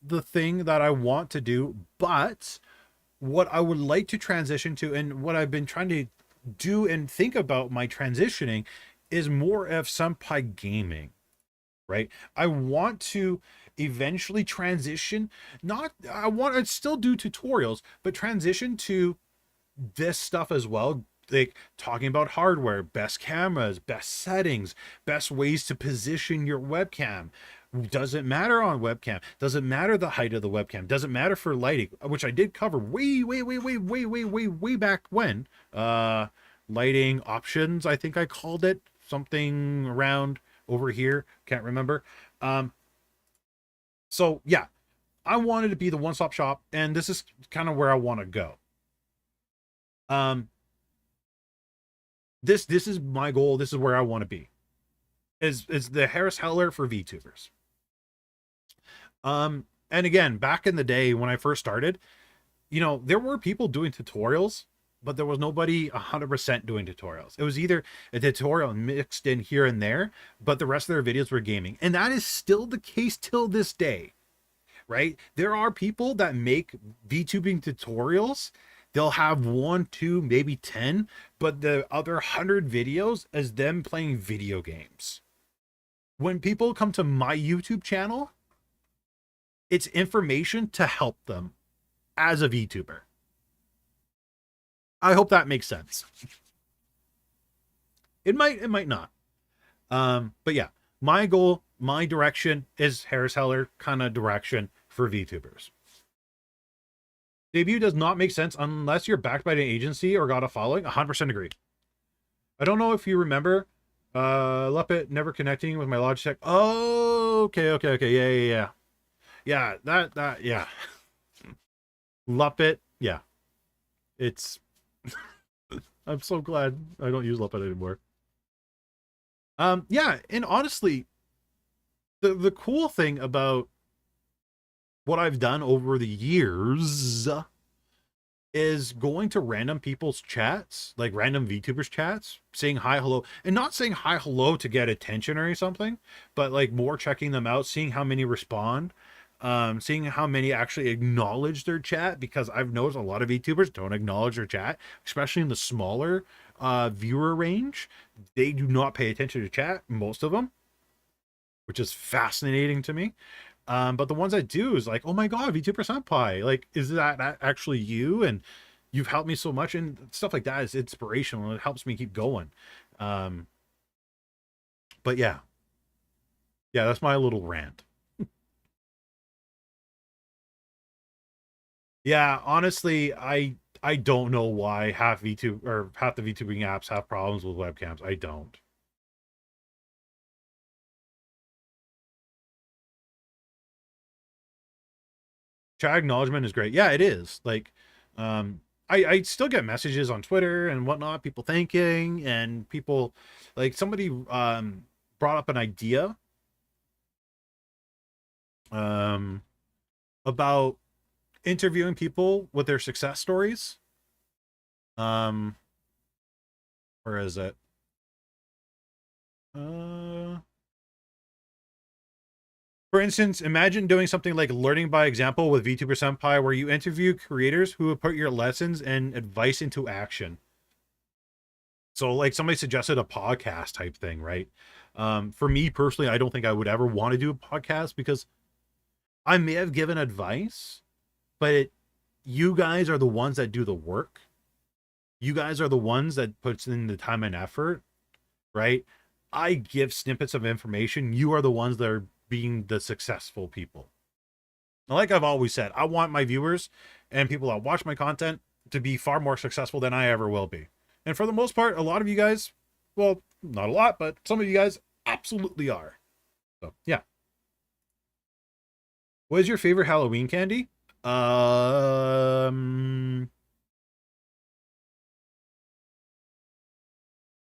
the thing that I want to do, but what I would like to transition to, and what I've been trying to do and think about my transitioning, is more of Senpai gaming, right? I want to eventually transition, I want to still do tutorials, but transition to this stuff as well, like talking about hardware, best cameras, best settings, best ways to position your webcam. Doesn't matter on webcam, doesn't matter the height of the webcam, doesn't matter for lighting, which I did cover way back when. Lighting options, I think I called it something around over here, can't remember. So yeah, I wanted to be the one-stop shop, and this is kind of where I want to go. This is my goal. This is where I want to be. Is the Harris Heller for VTubers. And again, back in the day when I first started, you know, there were people doing tutorials, but there was nobody 100% doing tutorials. It was either a tutorial mixed in here and there, but the rest of their videos were gaming. And that is still the case till this day, right? There are people that make VTubing tutorials. They'll have 1, 2, maybe 10, but the other 100 videos is them playing video games. When people come to my YouTube channel, it's information to help them as a VTuber. I hope that makes sense. It might not. But yeah, my goal, my direction is Harris Heller kind of direction for VTubers. Debut does not make sense unless you're backed by an agency or got a following. 100% agree. I don't know if you remember Leppit never connecting with my Logitech. Oh, okay. Yeah. Yeah, that yeah. Leppit, yeah. It's I'm so glad I don't use Leppit anymore. Yeah, and honestly, the cool thing about what I've done over the years is going to random people's chats, like random VTubers chats, saying hi, hello, and not saying hi, hello to get attention or something, but like more checking them out, seeing how many respond, seeing how many actually acknowledge their chat, because I've noticed a lot of VTubers don't acknowledge their chat, especially in the smaller viewer range. They do not pay attention to chat, most of them, which is fascinating to me. But the ones I do is like, oh my god, VTuber Senpai, like, is that actually you? And you've helped me so much, and stuff like that is inspirational, and it helps me keep going. But yeah, that's my little rant. Yeah, honestly, I don't know why half the VTubing apps have problems with webcams. I don't. Chat acknowledgement is great. Yeah, it is. Like, I still get messages on Twitter and whatnot, people thanking, and people, like, somebody brought up an idea about interviewing people with their success stories. Where is it? For instance, imagine doing something like learning by example with VTuber Senpai, where you interview creators who would put your lessons and advice into action. So like somebody suggested a podcast type thing, right? For me personally, I don't think I would ever want to do a podcast, because I may have given advice, but you guys are the ones that do the work. You guys are the ones that puts in the time and effort, right? I give snippets of information. You are the ones that are being the successful people. Like I've always said, I want my viewers and people that watch my content to be far more successful than I ever will be. And for the most part, a lot of you guys, well, not a lot, but some of you guys absolutely are. So yeah. What is your favorite Halloween candy?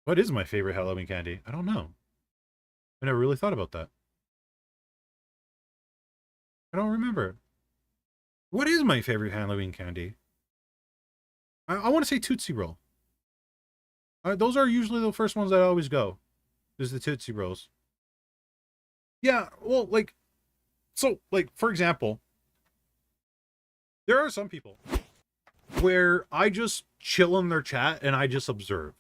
What is my favorite Halloween candy? I don't know. I never really thought about that. I don't remember. What is my favorite Halloween candy? I want to say Tootsie Roll. Those are usually the first ones that always go. Is the Tootsie Rolls. Yeah, well, like, so, like, for example, there are some people where I just chill in their chat and I just observe.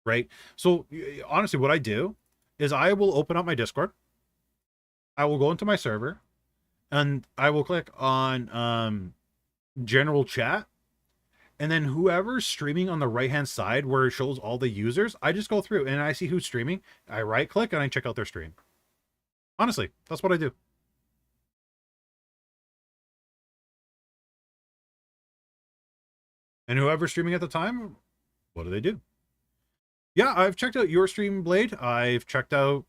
Right? So, honestly, what I do is I will open up my Discord. I will go into my server and I will click on general chat. And then whoever's streaming on the right-hand side where it shows all the users, I just go through and I see who's streaming. I right-click and I check out their stream. Honestly, that's what I do. And whoever's streaming at the time, what do? Yeah, I've checked out your stream, Blade. I've checked out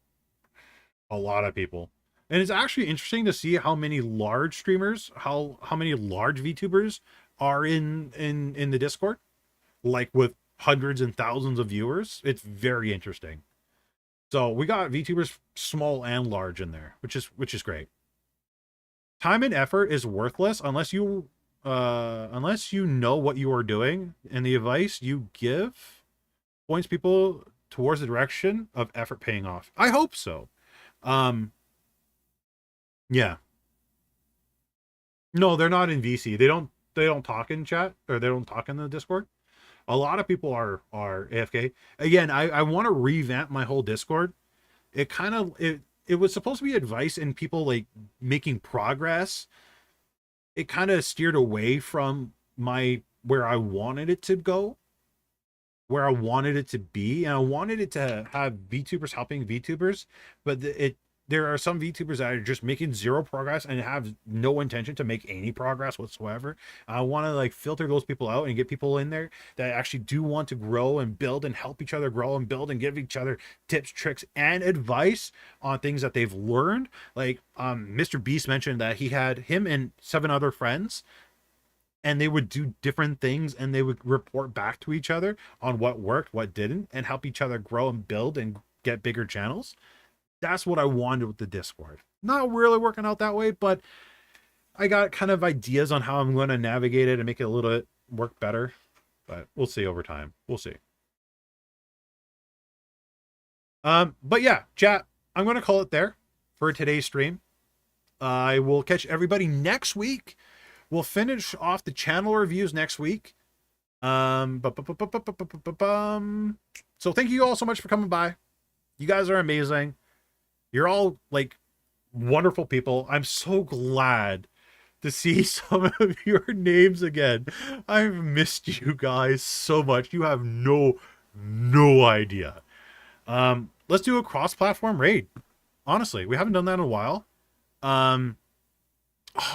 a lot of people. And it's actually interesting to see how many large streamers, how many large VTubers are in the Discord, like with hundreds and thousands of viewers. It's very interesting. So we got VTubers small and large in there, which is great. Time and effort is worthless unless you know what you are doing, and the advice you give points people towards the direction of effort paying off. I hope so. Yeah. No, they're not in VC. They don't talk in chat, or they don't talk in the Discord. A lot of people are AFK. Again, I want to revamp my whole Discord. It was supposed to be advice and people like making progress. It kind of steered away from where I wanted it to go, where I wanted it to be, and I wanted it to have VTubers helping VTubers, but there are some VTubers that are just making zero progress and have no intention to make any progress whatsoever. I want to like filter those people out and get people in there that actually do want to grow and build and help each other grow and build and give each other tips, tricks, and advice on things that they've learned. Like Mr. Beast mentioned that he had him and 7 other friends, and they would do different things and they would report back to each other on what worked, what didn't, and help each other grow and build and get bigger channels. That's what I wanted with the Discord. Not really working out that way, but I got kind of ideas on how I'm going to navigate it and make it a little bit work better. But we'll see over time. We'll see. But yeah, chat, I'm going to call it there for today's stream. I will catch everybody next week. We'll finish off the channel reviews next week. So thank you all so much for coming by. You guys are amazing. You're all like wonderful people. I'm so glad to see some of your names again. I've missed you guys so much. You have no idea. Let's do a cross-platform raid. Honestly, we haven't done that in a while. Oh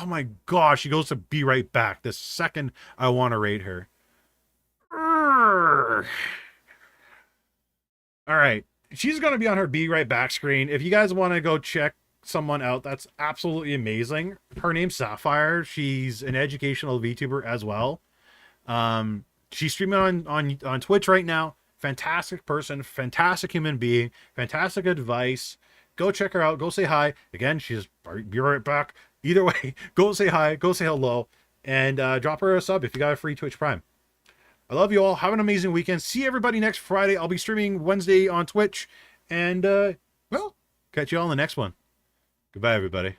my gosh, she goes to be right back the second I want to raid her. All right. She's going to be on her be right back screen. If you guys want to go check someone out, that's absolutely amazing. Her name's Sapphire. She's an educational VTuber as well. She's streaming on Twitch right now. Fantastic person, fantastic human being, fantastic advice. Go check her out. Go say hi. Again, she's be right back. Either way, go say hi, go say hello, and drop her a sub if you got a free Twitch Prime. I love you all. Have an amazing weekend. See everybody next Friday. I'll be streaming Wednesday on Twitch. And, well, catch you all in the next one. Goodbye, everybody.